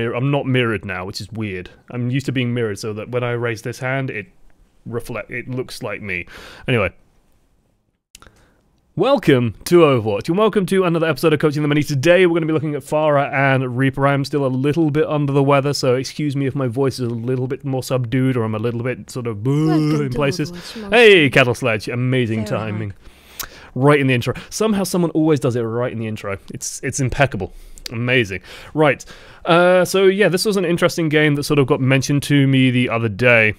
I'm not mirrored now, which is weird. I'm used to being mirrored so that when I raise this hand, it looks like me. Anyway. Welcome to Overwatch, and welcome to another episode of Coaching the Many. Today we're going to be looking at Pharah and Reaper. I'm still a little bit under the weather, so excuse me if my voice is a little bit more subdued or I'm a little bit sort of in places. Hey, Cattle Sledge, amazing timing. Right in the intro. Somehow someone always does it right in the intro. It's impeccable. Amazing. Right, so yeah, this was an interesting game that sort of got mentioned to me the other day.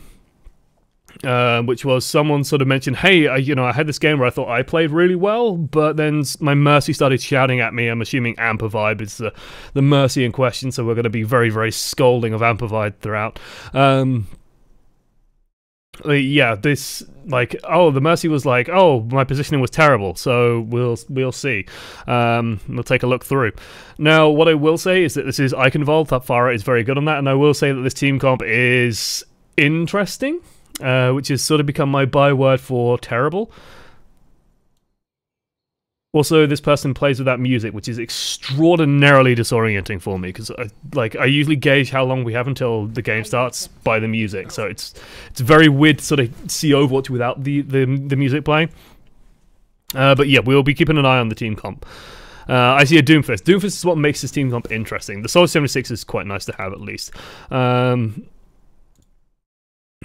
Which was someone sort of mentioned, hey, I had this game where I thought I played really well, but then my Mercy started shouting at me. I'm assuming Amplified is the Mercy in question, so we're going to be very, very scolding of Amplified throughout. Yeah, this, the Mercy was like, oh, my positioning was terrible, so we'll see. We'll take a look through. Now, what I will say is that this is Iconvolve, that Pharah is very good on that, and I will say that this team comp is interesting. Which has sort of become my byword for terrible. Also, this person plays without music, which is extraordinarily disorienting for me, because I usually gauge how long we have until the game starts by the music, so it's very weird to sort of see Overwatch without the music playing. But yeah, we'll be keeping an eye on the team comp. I see a Doomfist. Doomfist is what makes this team comp interesting. The Soldier 76 is quite nice to have, at least.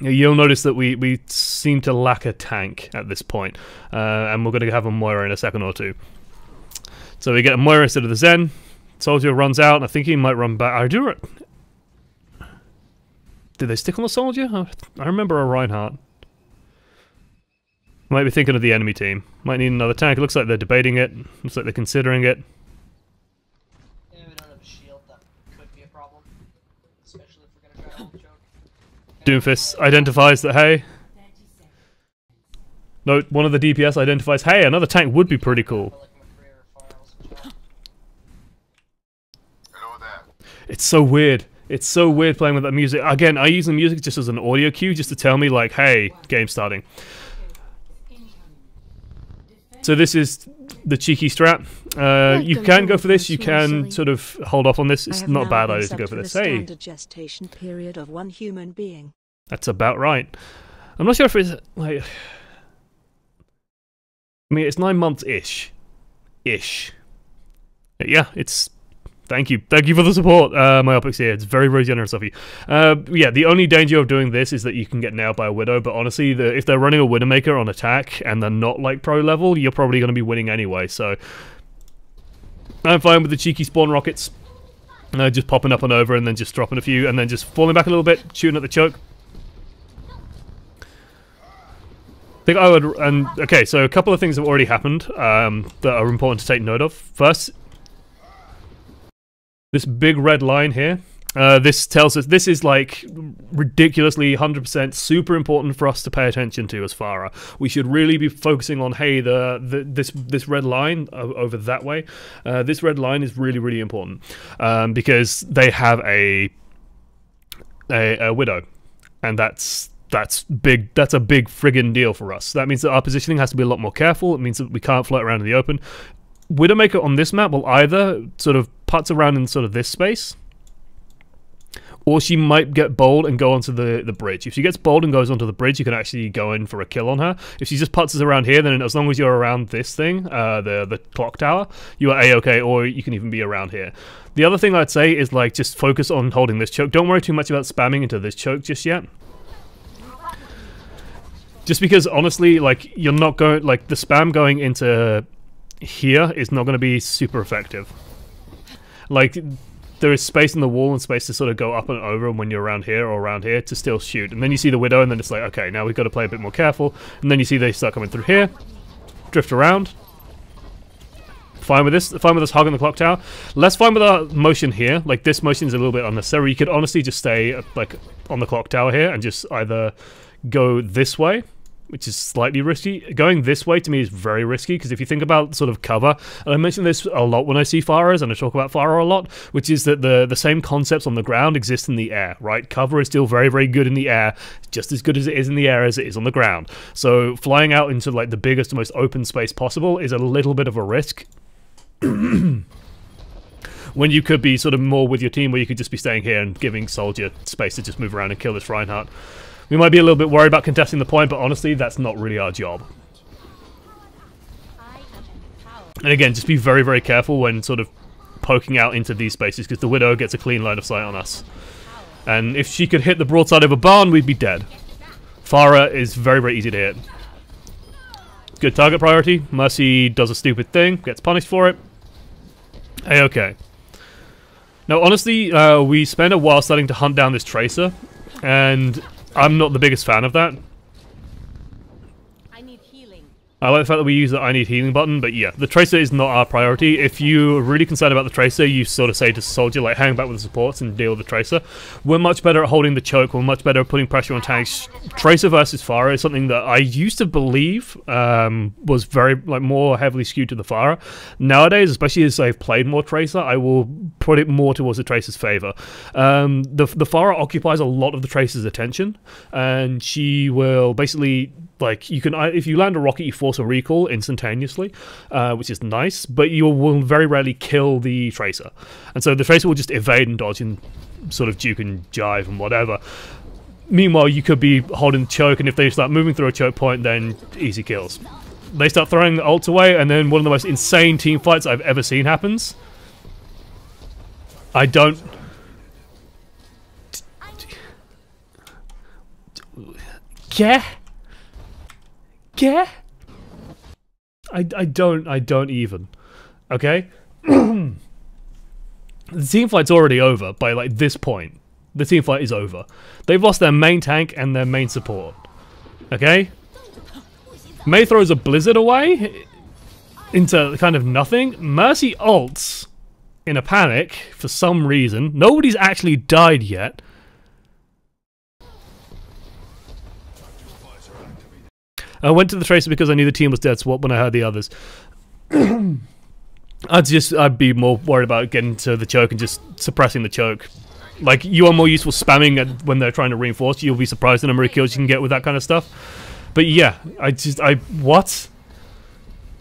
You'll notice that we seem to lack a tank at this point, and we're going to have a Moira in a second or two. So we get a Moira instead of the Zen. Soldier runs out, and I think he might run back. Did they stick on the Soldier? I remember a Reinhardt. Might be thinking of the enemy team. Might need another tank. It looks like they're debating it. Looks like they're considering it. Yeah, we don't have a shield. That could be a problem, especially if we're going to try to choke. Doomfist identifies that, hey. No, one of the DPS identifies, hey, another tank would be pretty cool. It's so weird. It's so weird playing with that music. Again, I use the music just as an audio cue, just to tell me, like, hey, game's starting. So this is the cheeky strat. You can go for this. You can sort of hold off on this. It's not a bad idea to go for this. Hey, gestation period of one human being. That's about right. I'm not sure if it's like. I mean, it's 9 months-ish. Yeah, it's. Thank you for the support, my Opix here. It's very, very generous of you. Yeah, the only danger of doing this is that you can get nailed by a Widow, but honestly, if they're running a Widowmaker on attack and they're not like pro level, you're probably going to be winning anyway, so I'm fine with the cheeky spawn rockets. Just popping up and over and then just dropping a few and then just falling back a little bit, shooting at the choke. I think I would, and okay, so a couple of things have already happened that are important to take note of. First, this big red line here, this tells us this is like ridiculously 100% super important for us to pay attention to as Pharah. We should really be focusing on, hey, this red line over that way. This red line is really, really important because they have a Widow, and that's big. That's a big friggin' deal for us. That means that our positioning has to be a lot more careful. It means that we can't float around in the open. Widowmaker on this map will either sort of putz around in sort of this space, or she might get bold and go onto the bridge. If she gets bold and goes onto the bridge, you can actually go in for a kill on her. If she just putzes around here, then as long as you're around this thing, the clock tower, you are A-okay, or you can even be around here. The other thing I'd say is, like, just focus on holding this choke. Don't worry too much about spamming into this choke just yet. Just because, honestly, like, you're not going, like, the spam going into here is not going to be super effective. Like, there is space in the wall and space to sort of go up and over when you're around here or around here to still shoot. And then you see the Widow, and then it's like, okay, now we've got to play a bit more careful. And then you see they start coming through here, drift around. Fine with this. Fine with us hogging the clock tower. Less fine with our motion here. Like, this motion is a little bit unnecessary. You could honestly just stay, like, on the clock tower here and just either go this way, which is slightly risky. Going this way to me is very risky, because if you think about sort of cover, and I mention this a lot when I see Pharahs, and I talk about Pharah a lot, which is that the same concepts on the ground exist in the air, right? Cover is still very, very good in the air, just as good as it is in the air as it is on the ground. So flying out into like the biggest and most open space possible is a little bit of a risk. when you could be sort of more with your team, where you could just be staying here and giving Soldier space to just move around and kill this Reinhardt. We might be a little bit worried about contesting the point, but honestly, that's not really our job. And again, just be very, very careful when sort of poking out into these spaces, because the Widow gets a clean line of sight on us. And if she could hit the broadside of a barn, we'd be dead. Pharah is very, very easy to hit. Good target priority. Mercy does a stupid thing, gets punished for it. A-okay. Now, honestly, we spent a while starting to hunt down this Tracer, and I'm not the biggest fan of that. I like the fact that we use the I need healing button, but yeah, the Tracer is not our priority. If you're really concerned about the Tracer, you sort of say to Soldier, like, hang back with the supports and deal with the Tracer. We're much better at holding the choke, we're much better at putting pressure on tanks. Tracer versus Pharah is something that I used to believe was very, like, more heavily skewed to the Pharah. Nowadays, especially as I've played more Tracer, I will put it more towards the Tracer's favor. The Pharah occupies a lot of the Tracer's attention, and she will basically, like, you can, if you land a rocket, you force a recall instantaneously, which is nice, but you will very rarely kill the Tracer. And so the Tracer will just evade and dodge and sort of juke and jive and whatever. Meanwhile, you could be holding the choke, and if they start moving through a choke point, then easy kills. They start throwing the ults away, and then one of the most insane team fights I've ever seen happens. I don't... Yeah? Yeah? I don't even. Okay? The team fight's already over by, like, this point. The team fight is over. They've lost their main tank and their main support. Okay? Mei throws a blizzard away into kind of nothing. Mercy ults in a panic for some reason. Nobody's actually died yet. I went to the Tracer because I knew the team was dead swap when I heard the others. I'd be more worried about getting to the choke and just suppressing the choke. Like, you are more useful spamming when they're trying to reinforce. You'll be surprised the number of kills you can get with that kind of stuff. But yeah, what?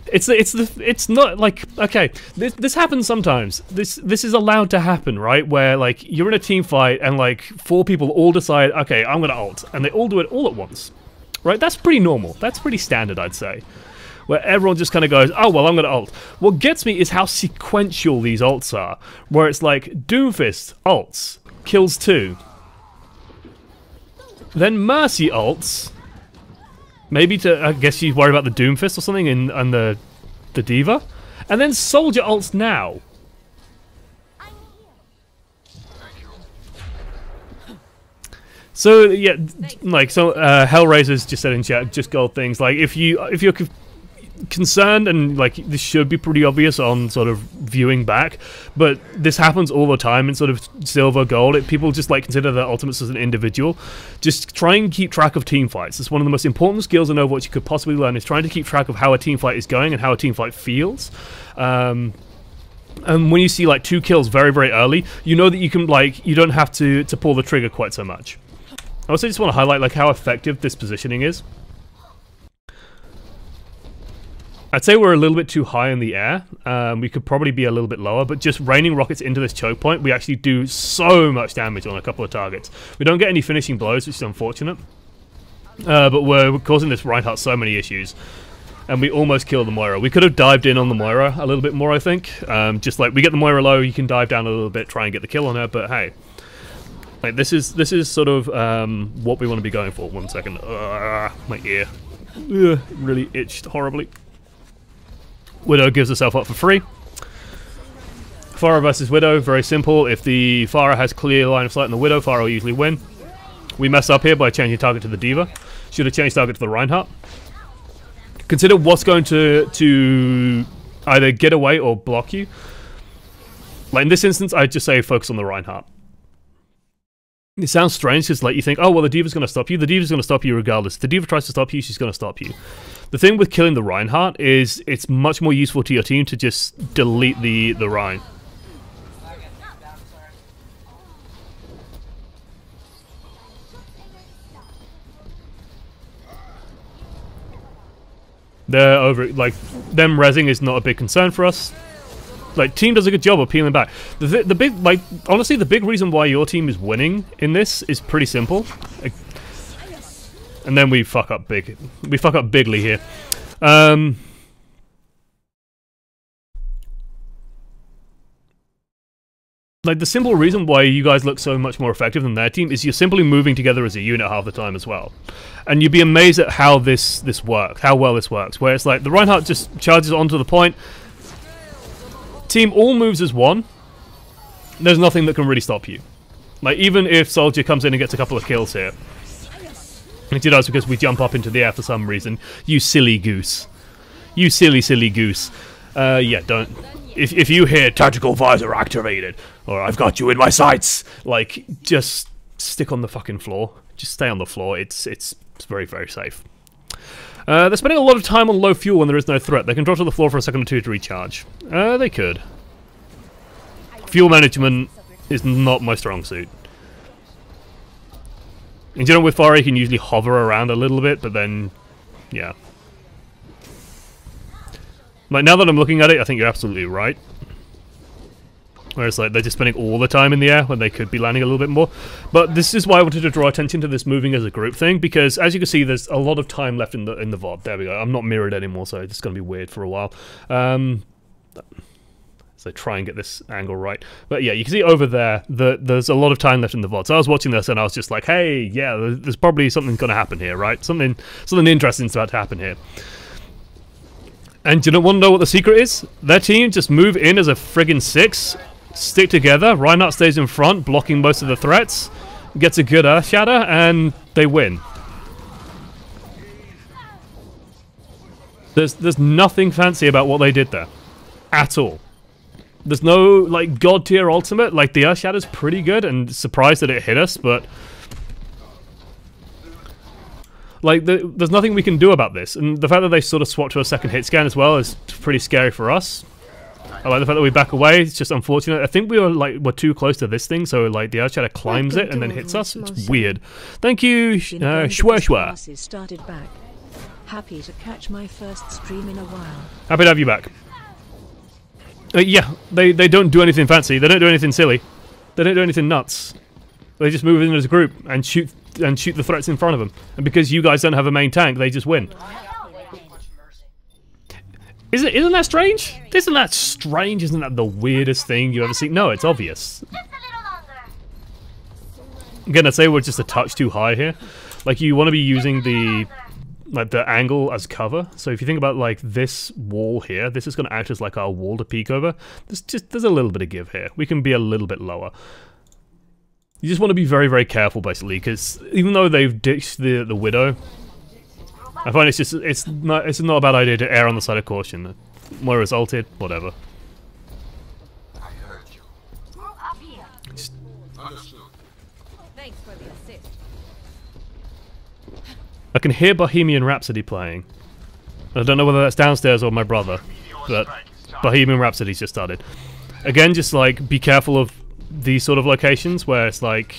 It's not like, okay, this happens sometimes. This is allowed to happen, right? Where, like, you're in a team fight and, like, 4 people all decide, okay, I'm gonna ult, and they all do it all at once. Right, that's pretty normal. That's pretty standard, I'd say. Where everyone just kind of goes, oh, well, I'm going to ult. What gets me is how sequential these ults are. Where it's like, Doomfist ults, kills 2. Then Mercy ults. Maybe to, I guess you worry about the Doomfist or something and the D.Va. And then Soldier ults now. So yeah, like, so Hellraiser's just said in chat, just gold things. Like, if you're concerned, and like, this should be pretty obvious on sort of viewing back, but this happens all the time in sort of silver, gold. People just, like, consider their ultimates as an individual. Just try and keep track of team fights. It's one of the most important skills in Overwatch you could possibly learn, is trying to keep track of how a team fight is going and how a team fight feels. And when you see, like, 2 kills very, very early, you know that you can, like, you don't have to pull the trigger quite so much. I also just want to highlight, like, how effective this positioning is. I'd say we're a little bit too high in the air. We could probably be a little bit lower, but just raining rockets into this choke point, we actually do so much damage on a couple of targets. We don't get any finishing blows, which is unfortunate. But we're causing this Reinhardt so many issues. And we almost killed the Moira. We could have dived in on the Moira a little bit more, I think. Just like, we get the Moira low, you can dive down a little bit, try and get the kill on her, but hey. Like, this is sort of what we want to be going for. 1 second. My ear. Really itched horribly. Widow gives herself up for free. Pharah versus Widow, very simple. If the Pharah has clear line of sight on the Widow, Pharah will usually win. We mess up here by changing target to the D.Va. Should have changed target to the Reinhardt. Consider what's going to either get away or block you. Like, in this instance, I'd just say focus on the Reinhardt. It sounds strange because, like, you think, oh, well, the D.Va's going to stop you. The D.Va's going to stop you regardless. If the D.Va tries to stop you, she's going to stop you. The thing with killing the Reinhardt is it's much more useful to your team to just delete the Rein. They're over, like, them rezzing is not a big concern for us. like team does a good job of peeling back. The big, like, honestly, the big reason why your team is winning in this is pretty simple. Like, and then we fuck up big. We fuck up bigly here. Like, the simple reason why you guys look so much more effective than their team is you're simply moving together as a unit half the time as well. And you'd be amazed at how this works, how well this works. Where it's like, the Reinhardt just charges onto the point, team all moves as one, there's nothing that can really stop you. Like, even if Soldier comes in and gets a couple of kills here, and it does because we jump up into the air for some reason, you silly goose. You silly, silly goose. Yeah, don't... If you hear tactical visor activated, or I've got you in my sights, like, just stick on the fucking floor. Just stay on the floor. It's very, very safe. They're spending a lot of time on low fuel when there is no threat. They can drop to the floor for a second or two to recharge. They could. Fuel management is not my strong suit. In general, with Pharah, you can usually hover around a little bit, but then, yeah. Like, now that I'm looking at it, I think you're absolutely right. Whereas, like, they're just spending all the time in the air when they could be landing a little bit more. But this is why I wanted to draw attention to this moving as a group thing, because as you can see, there's a lot of time left in the VOD. There we go. I'm not mirrored anymore, so it's going to be weird for a while. So try and get this angle right. But yeah, you can see over there that there's a lot of time left in the VOD. So I was watching this and I was just like, hey, yeah, there's probably something going to happen here, right? Something interesting's about to happen here. And do you want to know what the secret is? Their team just move in as a friggin' 6, stick together, Reinhardt stays in front, blocking most of the threats, gets a good Earth Shatter, and they win. There's nothing fancy about what they did there. At all. There's no, like, god tier ultimate. Like, the Earth Shatter's pretty good, and surprised that it hit us, but... Like, there's nothing we can do about this, and the fact that they sort of swapped to a second hit scan as well is pretty scary for us. I like the fact that we back away, it's just unfortunate. I think we're too close to this thing, so, like, the Earth Shatter climbs it and then hits us. It's weird. Thank you, Shwa. Started back. Happy to catch my first stream in a while. Happy to have you back. Yeah, they don't do anything fancy. They don't do anything silly. They don't do anything nuts. They just move in as a group and shoot the threats in front of them. And because you guys don't have a main tank, they just win. Isn't that strange? Isn't that strange? Isn't that the weirdest thing you ever seen? No, it's obvious. Again, I'd say we're just a touch too high here. Like, you want to be using the angle as cover. So if you think about, like, this wall here, this is going to act as like our wall to peek over. There's a little bit of give here. We can be a little bit lower. You just want to be very, very careful, basically, because even though they've ditched the Widow, I find it's not a bad idea to err on the side of caution. More resulted, whatever. I heard you. Move up here. Understood. Thanks for the assist. I can hear Bohemian Rhapsody playing. I don't know whether that's downstairs or my brother, but Bohemian Rhapsody's just started. Again, just, like, be careful of these sort of locations where it's like...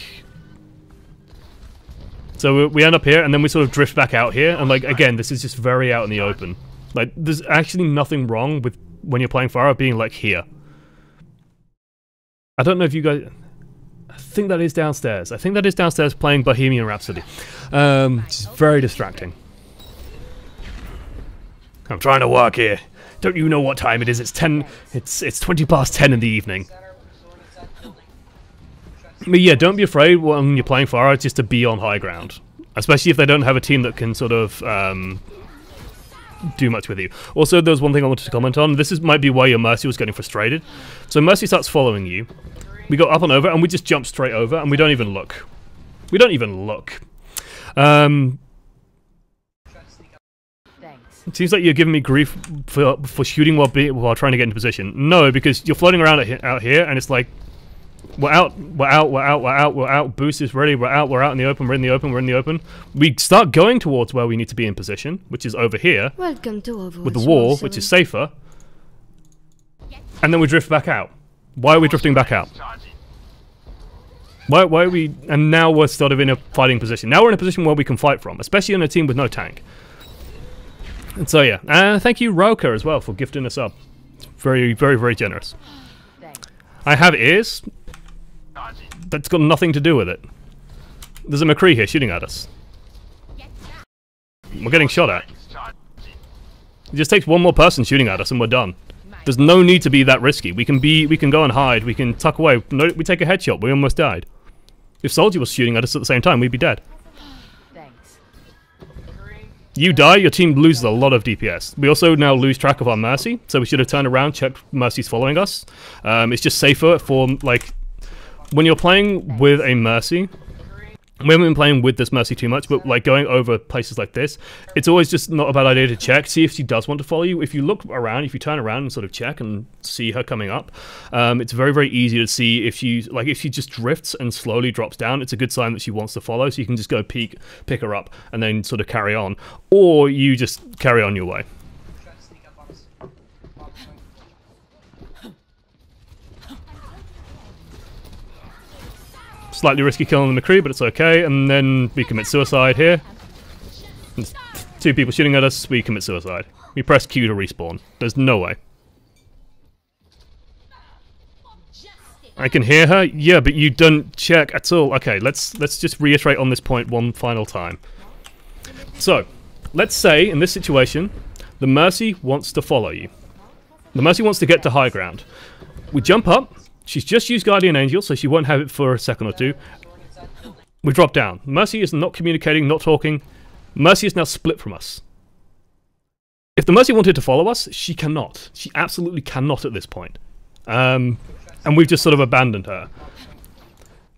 So we end up here, and then we sort of drift back out here, and, like, again, this is just very out in the open. Like, there's actually nothing wrong with when you're playing Pharah being, like, here. I don't know if you guys... I think that is downstairs. I think that is downstairs playing Bohemian Rhapsody. It's very distracting. I'm trying to work here. Don't you know what time it is? It's 10... It's 20 past 10 in the evening. But yeah, don't be afraid when you're playing Pharah just to be on high ground. Especially if they don't have a team that can sort of do much with you. Also, there's one thing I wanted to comment on. This might be why your Mercy was getting frustrated. So Mercy starts following you. We go up and over, and we just jump straight over, and we don't even look. We don't even look. It seems like you're giving me grief for shooting while trying to get into position. No, because you're floating around out here, and it's like, we're out, boost is ready, we're out in the open, we're in the open. We start going towards where we need to be in position, which is over here. Welcome to Overwatch, with the wall, which is safer. And then we drift back out. Why are we drifting back out? Why are we... And now we're sort of in a fighting position. Now we're in a position where we can fight from, especially in a team with no tank. And so yeah, thank you Roka as well for gifting us up. Very, very, very generous. I have ears. That's got nothing to do with it. There's a McCree here shooting at us. We're getting shot at. It just takes one more person shooting at us and we're done. There's no need to be that risky. We can go and hide. We can tuck away. No, we take a headshot. We almost died. If Soldier was shooting at us at the same time, we'd be dead. You die, your team loses a lot of DPS. We also now lose track of our Mercy, so we should have turned around, checked Mercy's following us. It's just safer for, like, when you're playing with a Mercy. We haven't been playing with this Mercy too much, but like going over places like this, it's always just not a bad idea to check, see if she does want to follow you. If you look around, if you turn around and sort of check and see her coming up, it's very, very easy to see if she just drifts and slowly drops down. It's a good sign that she wants to follow, so you can just go peek, pick her up, and then sort of carry on. Or you just carry on your way. Slightly risky killing the McCree, but it's okay. And then we commit suicide here. There's 2 people shooting at us, we commit suicide. We press Q to respawn. There's no way. I can hear her? Yeah, but you don't check at all. Okay, let's just reiterate on this point one final time. So, let's say, in this situation, the Mercy wants to follow you. The Mercy wants to get to high ground. We jump up. She's just used Guardian Angel, so she won't have it for a second or two. We drop down. Mercy is not communicating, not talking. Mercy is now split from us. If the Mercy wanted to follow us, she cannot. She absolutely cannot at this point. And we've just sort of abandoned her.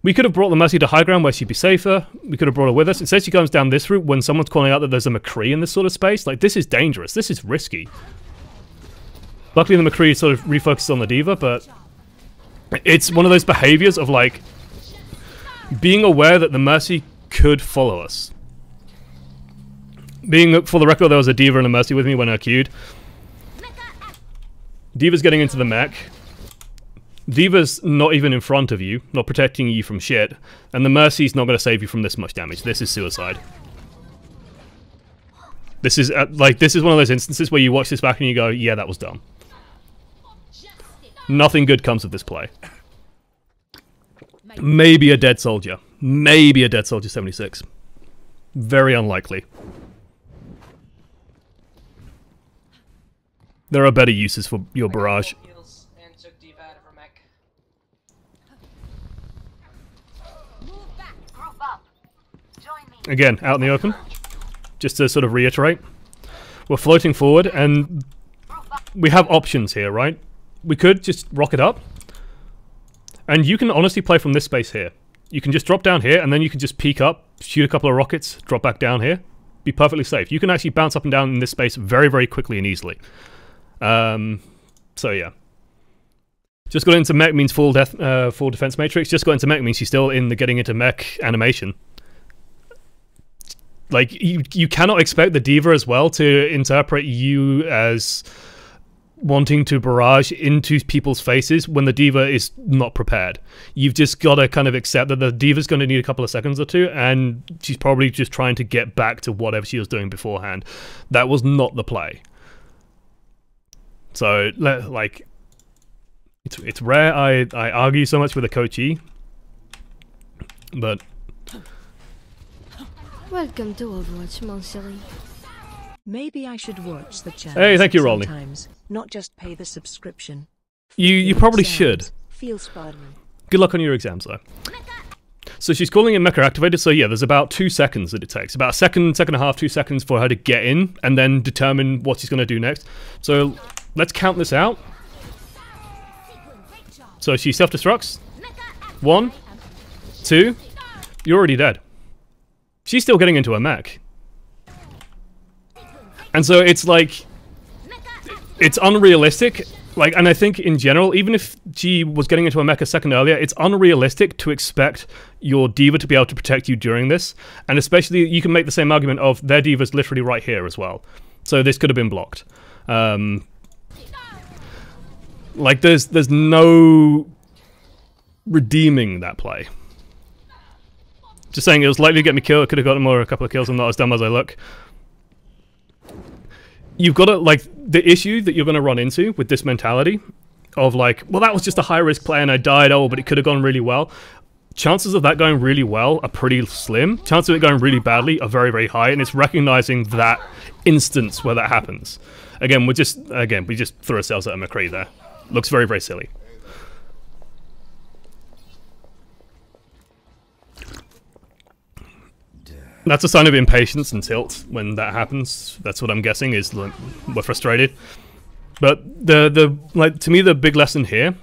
We could have brought the Mercy to high ground where she'd be safer. We could have brought her with us. Instead, she comes down this route when someone's calling out that there's a McCree in this sort of space. Like, this is dangerous. This is risky. Luckily, the McCree sort of refocuses on the D.Va, but it's one of those behaviors of, like, being aware that the Mercy could follow us. For the record, there was a D.Va and a Mercy with me when I queued. D.Va's getting into the mech. D.Va's not even in front of you, not protecting you from shit, and the Mercy's not going to save you from this much damage. This is suicide. This is, this is one of those instances where you watch this back and you go, yeah, that was dumb. Nothing good comes of this play. Maybe a dead soldier. Maybe a dead soldier 76. Very unlikely. There are better uses for your barrage. Again, out in the open. Just to sort of reiterate. We're floating forward and we have options here, right? We could just rocket up, and you can honestly play from this space here. You can just drop down here, and then you can just peek up, shoot a couple of rockets, drop back down here. Be perfectly safe. You can actually bounce up and down in this space very, very quickly and easily. So yeah. Just got into mech means full defense matrix. Just got into mech means she's still in the getting into mech animation. Like, you cannot expect the D.Va as well to interpret you as wanting to barrage into people's faces when the D.Va is not prepared. You've just got to kind of accept that the D.Va's going to need a couple of seconds or two, and she's probably just trying to get back to whatever she was doing beforehand. That was not the play. So, like, it's rare I argue so much with a coachee, but... Welcome to Overwatch, mon chéri. Maybe I should watch the channel. Hey, thank you, Rolly. Sometimes, not just pay the subscription. You probably should. Feels fun. Good luck on your exams, though. So she's calling in mecha activated, so yeah, there's about 2 seconds that it takes. About a second and a half, 2 seconds for her to get in, and then determine what she's going to do next. So let's count this out. So she self-destructs. 1, 2, you're already dead. She's still getting into a mech. And so it's like, it's unrealistic. Like, and I think in general, even if she was getting into a mech a second earlier, it's unrealistic to expect your D.Va to be able to protect you during this. And especially, you can make the same argument of their D.Va's literally right here as well. So this could have been blocked. Like, there's no redeeming that play. Just saying, it was likely to get me killed. It could have gotten a couple of kills. I'm not as dumb as I look. you've got to, like, the issue that you're going to run into with this mentality of like, well, that was just a high risk play and I died, oh, but it could have gone really well. Chances of that going really well are pretty slim. Chances of it going really badly are very, very high, and it's recognizing that instance where that happens. Again, we just threw ourselves at a McCree there. Looks very, very silly. That's a sign of impatience and tilt when that happens. That's what I'm guessing, is like, we're frustrated. But to me, the big lesson here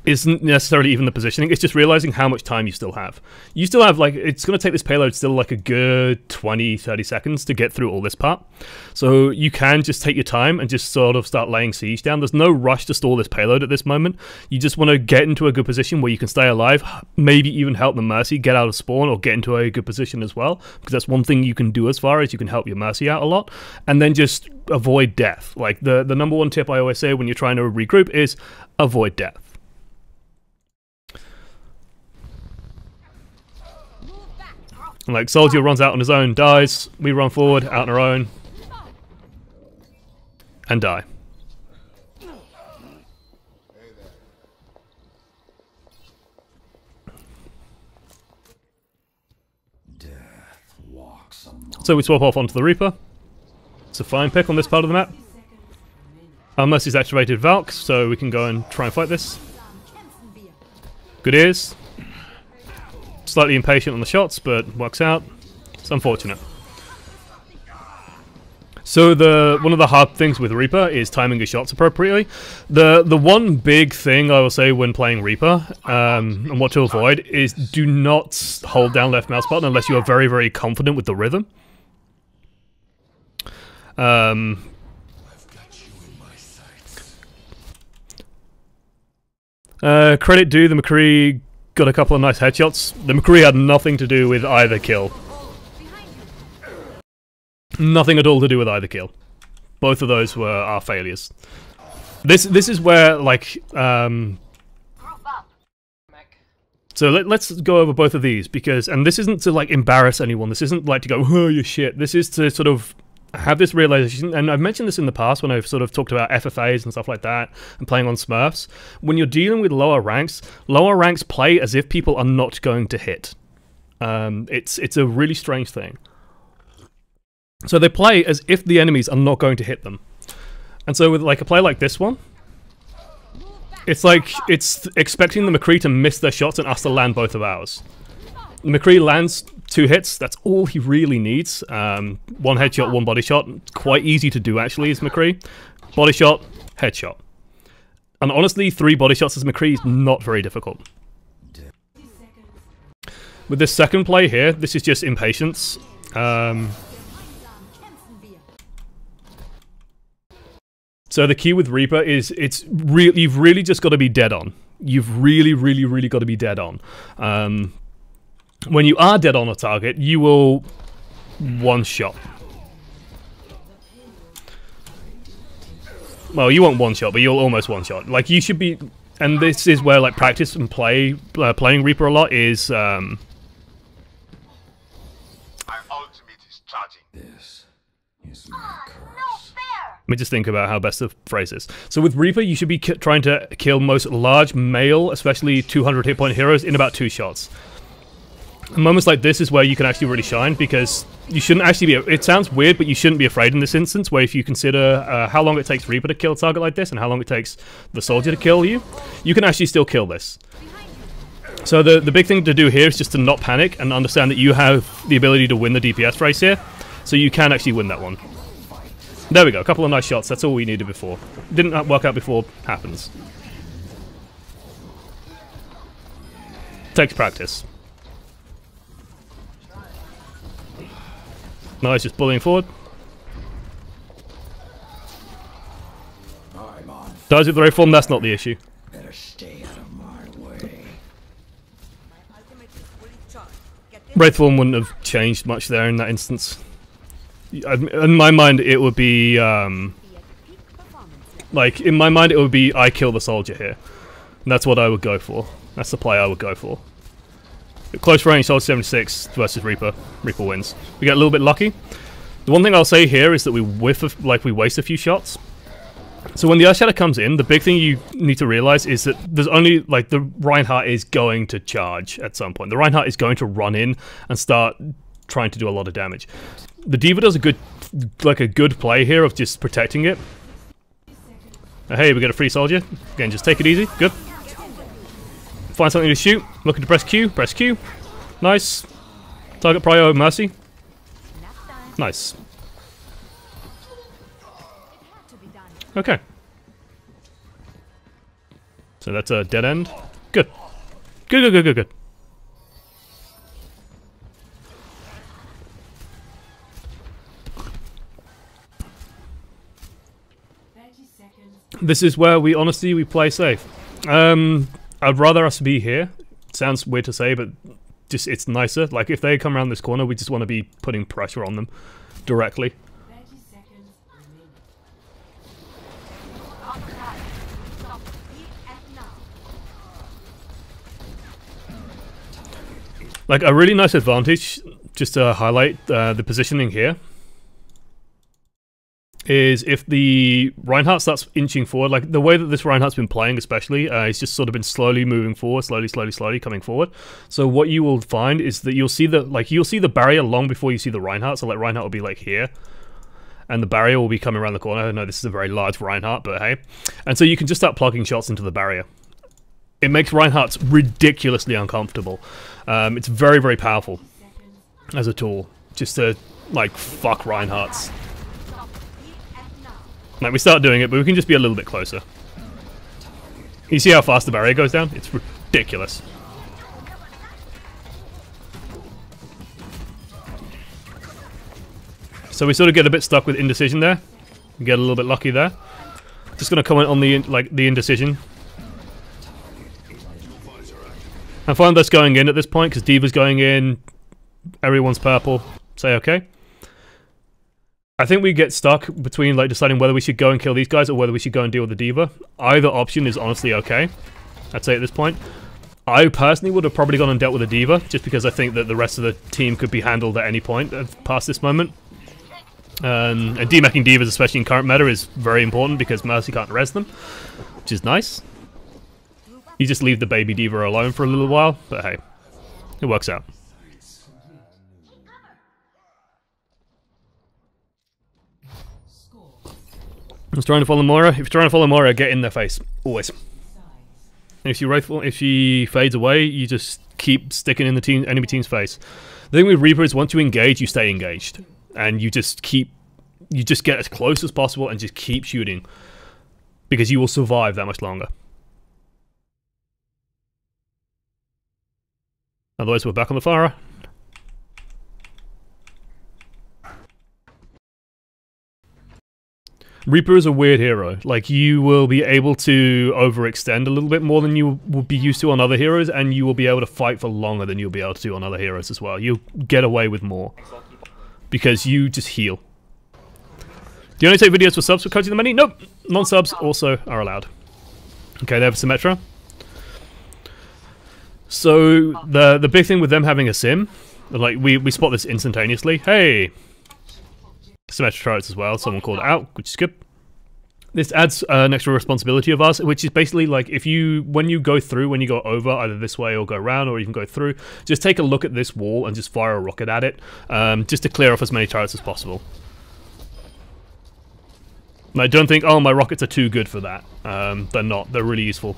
isn't necessarily even the positioning, it's just realizing how much time you still have. You still have, like, it's going to take this payload still like a good 20-30 seconds to get through all this part. So you can just take your time and just sort of start laying siege down. There's no rush to stall this payload at this moment. You just want to get into a good position where you can stay alive, maybe even help the Mercy get out of spawn or get into a good position as well, because that's one thing you can do as far as you can help your Mercy out a lot, and then just avoid death. Like, the number one tip I always say when you're trying to regroup is avoid death. Like, soldier runs out on his own, dies, we run forward, out on our own, and die. So we swap off onto the Reaper. It's a fine pick on this part of the map. Our Mercy's activated Valk, so we can go and try and fight this. Good ears. Slightly impatient on the shots, but works out. It's unfortunate. So one of the hard things with Reaper is timing your shots appropriately. The one big thing I will say when playing Reaper, and what to avoid, is do not hold down left mouse button unless you are very, very confident with the rhythm. Credit due, the McCree got a couple of nice headshots. The McCree had nothing to do with either kill. Nothing at all to do with either kill. Both of those were our failures. This is where, like, so let's go over both of these, because, and this isn't to like embarrass anyone. This isn't like to go, oh, you're shit. This is to sort of have this realization, and I've mentioned this in the past when I've sort of talked about FFAs and stuff like that, and playing on Smurfs. When you're dealing with lower ranks play as if people are not going to hit. It's a really strange thing. So they play as if the enemies are not going to hit them. And so with like a play like this one, it's like it's expecting the McCree to miss their shots and us to land both of ours. The McCree lands 2 hits, that's all he really needs. 1 headshot, 1 body shot. Quite easy to do actually as McCree. Body shot, headshot. And honestly, 3 body shots as McCree is not very difficult. With this second play here, this is just impatience. So the key with Reaper is you've really just got to be dead on. You've really, really, really got to be dead on. When you are dead on a target, you will one-shot. Well, you won't one-shot, but you'll almost one-shot. Like, you should be... And this is where, like, practice and playing Reaper a lot is... My ultimate is charging. This is my curse. Let me just think about how best to phrase this. So with Reaper, you should be trying to kill most large male, especially 200 hit point heroes, in about 2 shots. Moments like this is where you can actually really shine, because you shouldn't actually be... It sounds weird, but you shouldn't be afraid in this instance, where if you consider how long it takes Reaper to kill a target like this, and how long it takes the soldier to kill you, you can actually still kill this. So the big thing to do here is just to not panic, and understand that you have the ability to win the DPS race here, so you can actually win that one. There we go, a couple of nice shots, that's all we needed before. Didn't work out before, happens. Takes practice. Nice, just bullying forward. Dies with the right form, that's not the issue. Better stay out of my way. Wraith form wouldn't have changed much there in that instance. In my mind, it would be like, in my mind, it would be I kill the soldier here. And that's what I would go for. That's the play I would go for. Close range, soldier 76 versus Reaper. Reaper wins. We get a little bit lucky. The one thing I'll say here is that we we waste a few shots. So when the Earth Shatter comes in, the big thing you need to realize is that there's only, like, the Reinhardt is going to charge at some point. The Reinhardt is going to run in and start trying to do a lot of damage. The D.Va does a good play here of just protecting it. Hey, we got a free soldier. Again, just take it easy. Good. Find something to shoot. Looking to press Q. Press Q. Nice. Target prio Mercy. Nice. Okay. So that's a dead end. Good. Good, good, good, good, good. This is where we honestly play safe. I'd rather us be here. Sounds weird to say, but just it's nicer. Like if they come around this corner, we just want to be putting pressure on them directly. Like a really nice advantage, just to highlight the positioning here, is if the Reinhardt starts inching forward, like the way that this Reinhardt's been playing especially, he's just sort of been slowly moving forward, slowly coming forward. So what you will find is that you'll see the barrier long before you see the Reinhardt, so like Reinhardt will be like here, and the barrier will be coming around the corner. I know this is a very large Reinhardt, but hey. And so you can just start plugging shots into the barrier. It makes Reinhardt's ridiculously uncomfortable. It's very, very powerful as a tool, just to, like, fuck Reinhardt's. Like, we start doing it, but we can just be a little bit closer. You see how fast the barrier goes down? It's ridiculous. So we sort of get a bit stuck with indecision there. We get a little bit lucky there. Just gonna comment on the indecision. I find that's going in at this point because D.Va's going in, everyone's purple. Say okay. I think we get stuck between like deciding whether we should go and kill these guys or whether we should go and deal with the D.Va. Either option is honestly okay, I'd say at this point. I personally would have probably gone and dealt with the D.Va just because I think that the rest of the team could be handled at any point past this moment. And demacking D.Vas, especially in current meta, is very important because Mercy can't res them, which is nice. You just leave the baby D.Va alone for a little while, but hey, it works out. I was trying to follow Moira. If you're trying to follow Moira, get in their face. Always. And if she fades away, you just keep sticking in the enemy team's face. The thing with Reaper is once you engage, you stay engaged. And you just get as close as possible and just keep shooting. Because you will survive that much longer. Otherwise, we're back on the Pharah. Reaper is a weird hero. Like, you will be able to overextend a little bit more than you will be used to on other heroes, and you will be able to fight for longer than you'll be able to do on other heroes as well. You'll get away with more. Because you just heal. Do you only take videos for subs for coaching the many? Nope. Non-subs also are allowed. Okay, they have symmetra. So the big thing with them having a sim, like we spot this instantaneously. Hey, symmetra turrets as well. Someone called it out, which is good. This adds an extra responsibility of us, which is basically like when you go over either this way or go around or even go through, just take a look at this wall and just fire a rocket at it, just to clear off as many turrets as possible. I don't think, oh, my rockets are too good for that. They're not. They're really useful.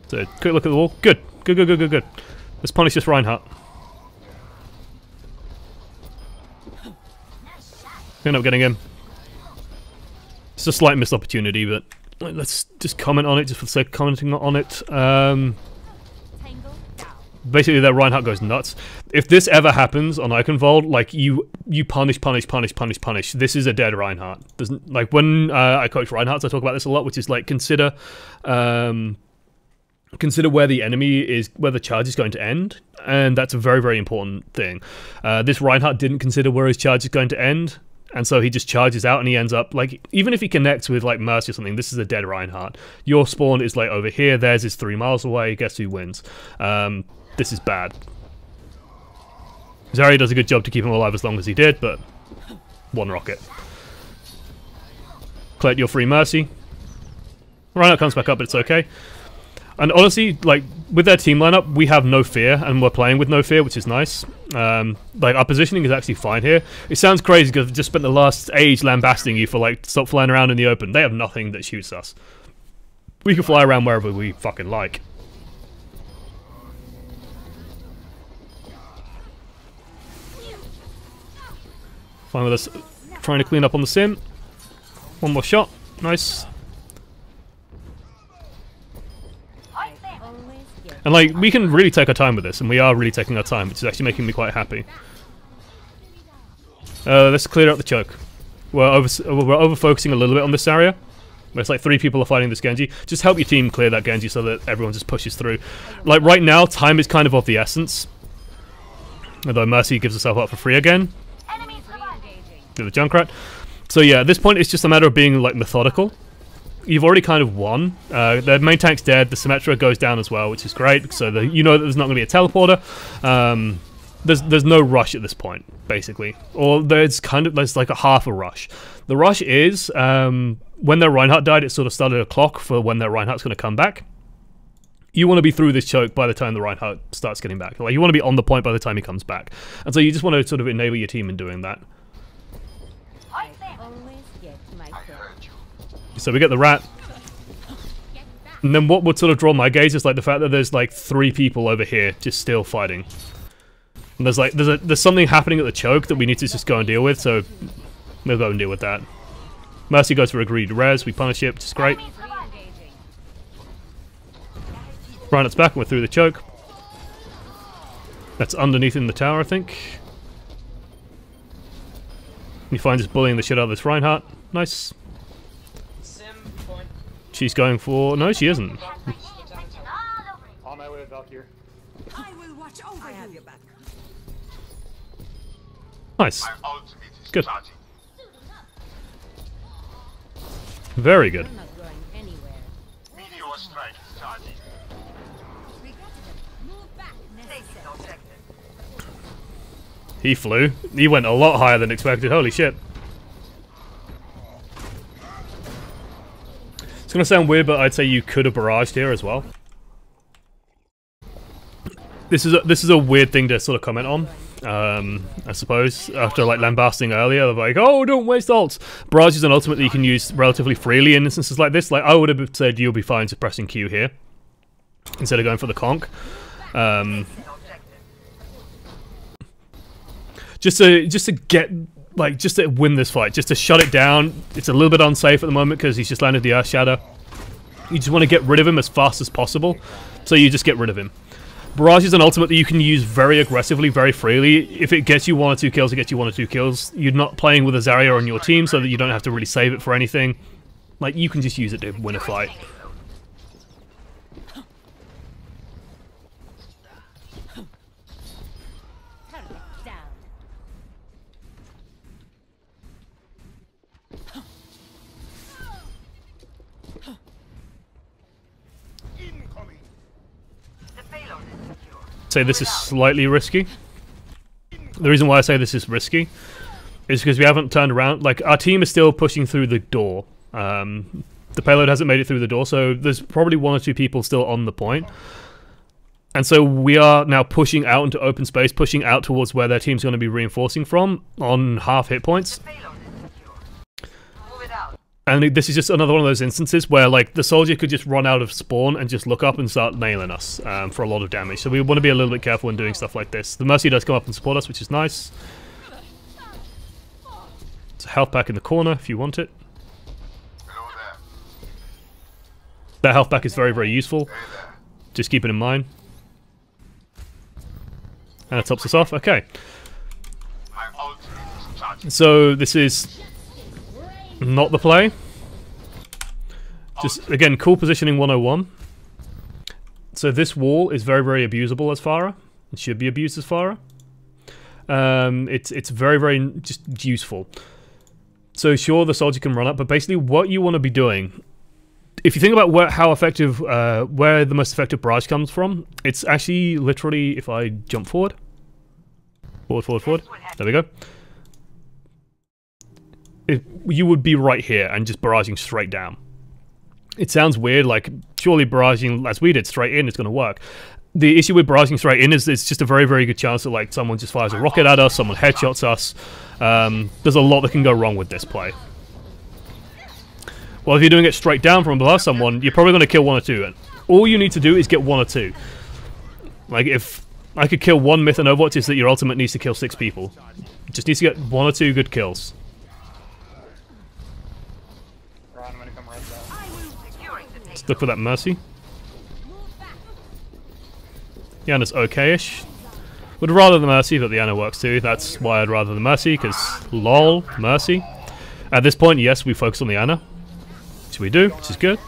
So, quick look at the wall. Good. Good, good, good, good, good. Let's punish this Reinhardt. End up getting him. It's a slight missed opportunity, but let's just comment on it, just for the sake of commenting on it. Basically, that Reinhardt goes nuts. If this ever happens on Iconvolt, like, you punish. This is a dead Reinhardt. Like, when I coach Reinhardts, I talk about this a lot, which is, like, consider where the enemy is, where the charge is going to end, and that's a very, very important thing. This Reinhardt didn't consider where his charge is going to end, and so he just charges out and he ends up, like, even if he connects with, like, Mercy or something, this is a dead Reinhardt. Your spawn is, like, over here, theirs is 3 miles away, guess who wins? This is bad. Zarya does a good job to keep him alive as long as he did, but one rocket. Collect your free mercy. Reinhardt comes back up, but it's okay. And honestly, like, with their team lineup, we have no fear, and we're playing with no fear, which is nice. Like, our positioning is actually fine here. It sounds crazy because I've just spent the last age lambasting you for, like, stop flying around in the open. They have nothing that shoots us. We can fly around wherever we fucking like. Fine with us trying to clean up on the sim. One more shot. Nice. And like, we can really take our time with this, and we are really taking our time, which is actually making me quite happy. Let's clear out the choke. We're over-focusing a little bit on this area. Where it's like 3 people are fighting this Genji. Just help your team clear that Genji so that everyone just pushes through. Like, right now, time is kind of the essence. Although Mercy gives herself up for free again. Do the Junkrat. So yeah, at this point, it's just a matter of being, like, methodical. You've already kind of won. The main tank's dead. The Symmetra goes down as well, which is great. So you know that there's not going to be a teleporter. There's no rush at this point, basically. Or there's like a half a rush. The rush is when their Reinhardt died, it sort of started a clock for when their Reinhardt's going to come back. You want to be through this choke by the time the Reinhardt starts getting back. Like, you want to be on the point by the time he comes back. And so you just want to sort of enable your team in doing that. So we get the rat. And then what would sort of draw my gaze is like the fact that there's like 3 people over here just still fighting. And there's something happening at the choke that we need to just go and deal with, so we'll go and deal with that. Mercy goes for agreed res, we punish it, which is great. Reinhardt's back and we're through the choke. That's underneath in the tower, I think. He finds us bullying the shit out of this Reinhardt. Nice. She's going for... No, she isn't. On my way back here. I will watch over you. Nice. Good. Very good. He flew. He went a lot higher than expected. Holy shit. It's going to sound weird, but I'd say you could have barraged here as well. This is a weird thing to sort of comment on, I suppose, after like lambasting earlier, like, oh, don't waste ults. Barrage is an ultimate that you can use relatively freely in instances like this. Like, I would have said you'll be fine suppressing Q here, instead of going for the conk. Just to get... Like, just to win this fight, just to shut it down. It's a little bit unsafe at the moment because he's just landed the Earth Shadow. You just want to get rid of him as fast as possible, so you just get rid of him. Barrage is an ultimate that you can use very aggressively, very freely. If it gets you 1 or 2 kills, it gets you 1 or 2 kills. You're not playing with a Zarya on your team, so that you don't have to really save it for anything. Like, you can just use it to win a fight. Say this is slightly risky. The reason why I say this is risky is because we haven't turned around. Like, our team is still pushing through the door. The payload hasn't made it through the door, so there's probably 1 or 2 people still on the point. And so we are now pushing out into open space, pushing out towards where their team's going to be reinforcing from on half hit points. And this is just another one of those instances where, like, the soldier could just run out of spawn and just look up and start nailing us for a lot of damage. So we want to be a little bit careful when doing stuff like this. The Mercy does come up and support us, which is nice. It's a health pack in the corner if you want it. That health pack is very, very useful. Just keep it in mind. And that tops us off. Okay. So this is... not the play. Just, again, cool positioning 101. So this wall is very, very abusable as Pharah. It should be abused as Pharah. It's very, very just useful. So sure, the soldier can run up, but basically what you want to be doing, if you think about where the most effective barrage comes from, it's actually literally, if I jump forward, Forward, forward, forward. There we go. You would be right here and just barraging straight down. It sounds weird, like, surely barraging, as we did, straight in is going to work. The issue with barraging straight in is it's just a very, very good chance that, like, someone just fires a rocket at us, someone headshots us. There's a lot that can go wrong with this play. Well, if you're doing it straight down from below someone, you're probably going to kill one or two. And all you need to do is get one or two. Like, if I could kill one myth in Overwatch, is that your ultimate needs to kill 6 people. Just needs to get 1 or 2 good kills. Ron, I'm gonna come right down. Let's look for that Mercy. The Ana's okay-ish. Would rather the Mercy, but the Ana works too. That's why I'd rather the Mercy, because lol, Mercy. At this point, yes, we focus on the Ana. Which we do, which is good.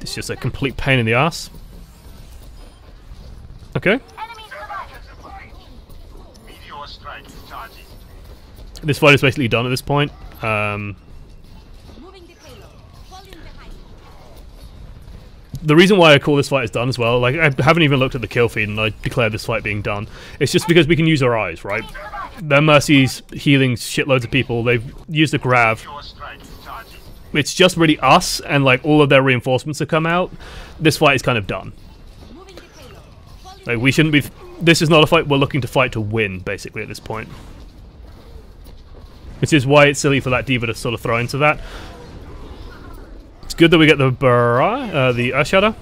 It's just a complete pain in the ass. Okay. This fight is basically done at this point. The reason why I call this fight is done as well, like, I haven't even looked at the kill feed and I declare this fight being done. It's just because we can use our eyes, right? Their Mercy's healing shitloads of people, they've used a grav. It's just really us, and like all of their reinforcements have come out. This fight is kind of done. Like, we shouldn't be... This is not a fight we're looking to fight to win, basically, at this point. Which is why it's silly for that D.Va to sort of throw into that. It's good that we get the the Earth Shatter.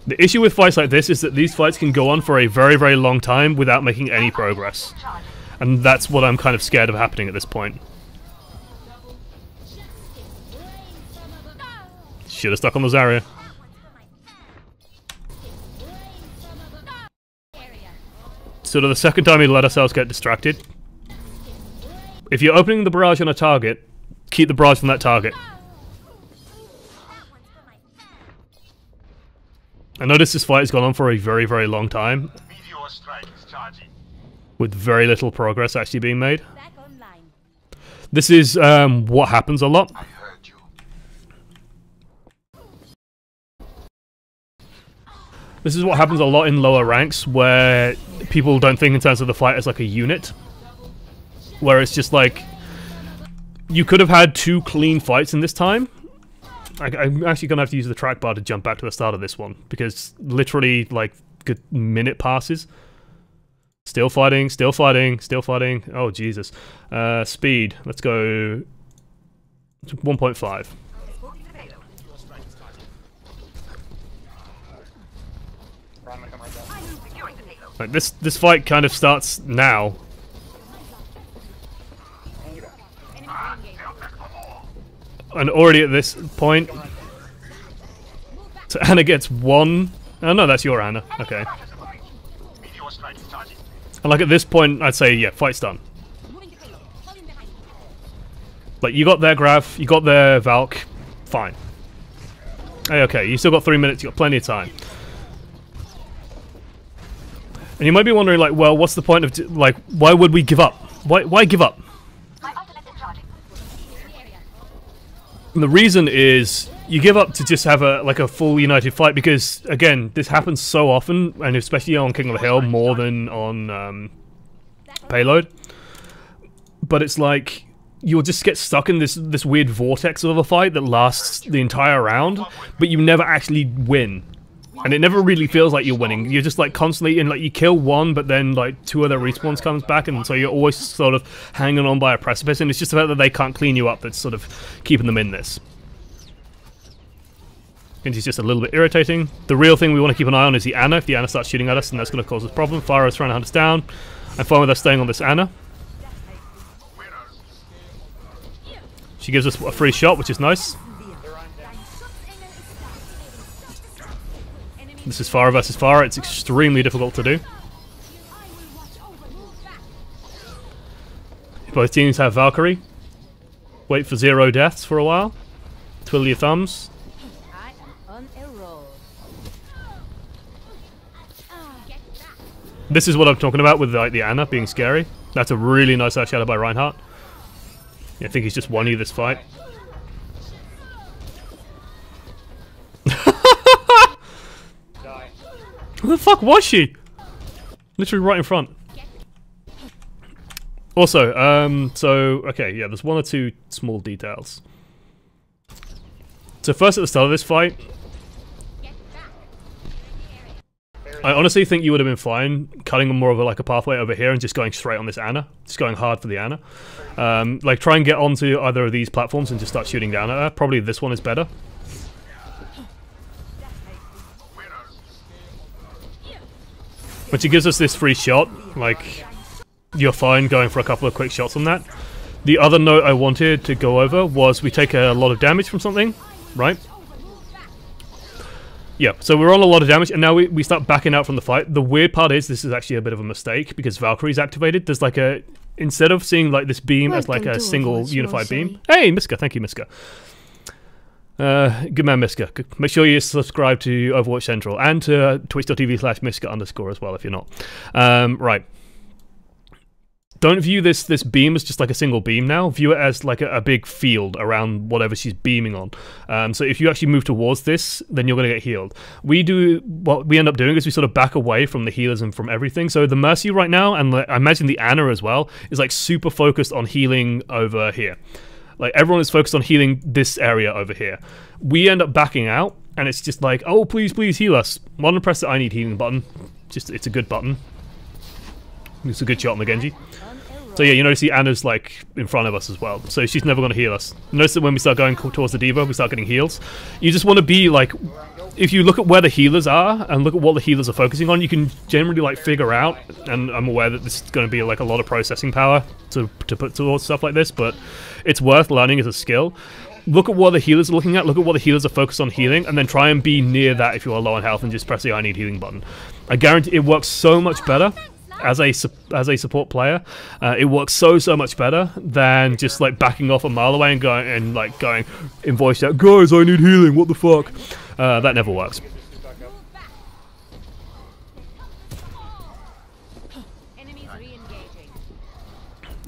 The issue with fights like this is that these fights can go on for a very, very long time without making any progress. And that's what I'm kind of scared of happening at this point. Should have stuck on the Zarya. Sort of the second time we let ourselves get distracted. If you're opening the barrage on a target, keep the barrage from that target. I noticed this fight has gone on for a very, very long time, with very little progress actually being made. This is what happens a lot. This is what happens a lot in lower ranks, where people don't think in terms of the fight as like a unit. Where it's just like, you could have had 2 clean fights in this time. I'm actually going to have to use the trackbar to jump back to the start of this one, because literally, like, a good minute passes. Still fighting, still fighting, still fighting. Oh, Jesus. Speed. Let's go 1.5. Like, this fight kind of starts now. And already at this point, so Ana gets 1. Oh no, that's your Ana. Okay. And like at this point, I'd say, yeah, fight's done. Like, you got their Grav, you got their Valk, fine. Hey, okay, you still got 3 minutes, you got plenty of time. And you might be wondering, like, well, what's the point of, like, why would we give up? Why give up? And the reason is, you give up to just have a full united fight, because again, this happens so often, and especially on King of the Hill more than on Payload. But it's like, you'll just get stuck in this weird vortex of a fight that lasts the entire round, but you never actually win. And it never really feels like you're winning. You're just like constantly in, like, you kill one, but then like 2 other respawns comes back, and so you're always sort of hanging on by a precipice, and it's just the fact that they can't clean you up that's sort of keeping them in this. And it's just a little bit irritating. The real thing we want to keep an eye on is the Ana. If the Ana starts shooting at us, then that's going to cause us a problem. Pharah is trying to hunt us down. I'm fine with us staying on this Ana. She gives us a free shot, which is nice. This is Pharah versus Pharah. It's extremely difficult to do. Both teams have Valkyrie. Wait for 0 deaths for a while. Twiddle your thumbs. This is what I'm talking about with, like, the Ana being scary. That's a really nice shadow by Reinhardt. Yeah, I think he's just won you this fight. Who the fuck was she? Literally right in front. Also, okay, yeah, there's one or two small details. So first at the start of this fight, I honestly think you would have been fine cutting more of like a pathway over here and just going straight on this Ana. Just going hard for the Ana. Like try and get onto either of these platforms and just start shooting down at her. Probably this one is better. But it gives us this free shot, like, you're fine going for a couple of quick shots on that. The other note I wanted to go over was we take a lot of damage from something, right? Yeah, so we're on a lot of damage, and now we start backing out from the fight. The weird part is, this is actually a bit of a mistake, because Valkyrie's activated. There's like a, instead of seeing like this beam as like a single unified beam. Hey, Miska, thank you, Miska. Good man, Miska. Make sure you subscribe to Overwatch Central and to twitch.tv/Miska_ as well if you're not. Right. Don't view this beam as just like a single beam now. View it as like a big field around whatever she's beaming on. So if you actually move towards this, then you're going to get healed. What we end up doing is we sort of back away from the healers and from everything. So the Mercy right now, and I imagine the Ana as well, is like super focused on healing over here. Like, everyone is focused on healing this area over here. We end up backing out, and it's just like, oh, please, please heal us. Want to press the I need healing button. Just, it's a good button. It's a good shot on the Genji. So yeah, you notice the Ana's like in front of us as well. So she's never going to heal us. Notice that when we start going towards the D.Va, we start getting heals. You just want to be like, if you look at where the healers are and look at what the healers are focusing on, you can generally like figure out, and I'm aware that this is going to be like a lot of processing power to put towards stuff like this, but it's worth learning as a skill. Look at what the healers are looking at, look at what the healers are focused on healing, and then try and be near that if you are low on health and just press the I need healing button. I guarantee it works so much better as a support player. It works so much better than just like backing off a mile away and going in voice chat, guys, I need healing, what the fuck? That never works.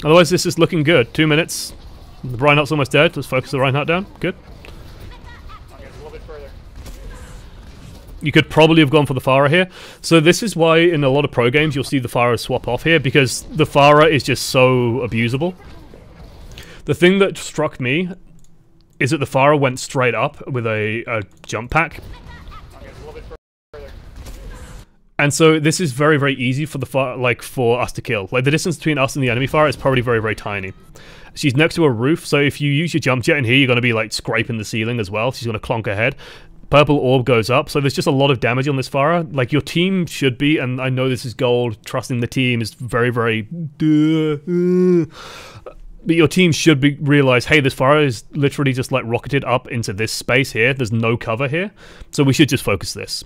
Otherwise, this is looking good. 2 minutes. The Reinhardt's almost dead. Let's focus the Reinhardt down. Good. You could probably have gone for the Pharah here. So this is why in a lot of pro games you'll see the Pharah swap off here, because the Pharah is just so abusable. The thing that struck me is that the Pharah went straight up with a jump pack. And so this is very easy for the for us to kill. Like, the distance between us and the enemy Pharah is probably very tiny. She's next to a roof, so if you use your jump jet in here, you're going to be like scraping the ceiling as well. She's going to clonk her head. Purple orb goes up, so there's just a lot of damage on this Pharah. Like, your team should be, and I know this is gold, trusting the team is very but your team should be realize, hey, this Pharah is literally just like rocketed up into this space here. There's no cover here, so we should just focus this.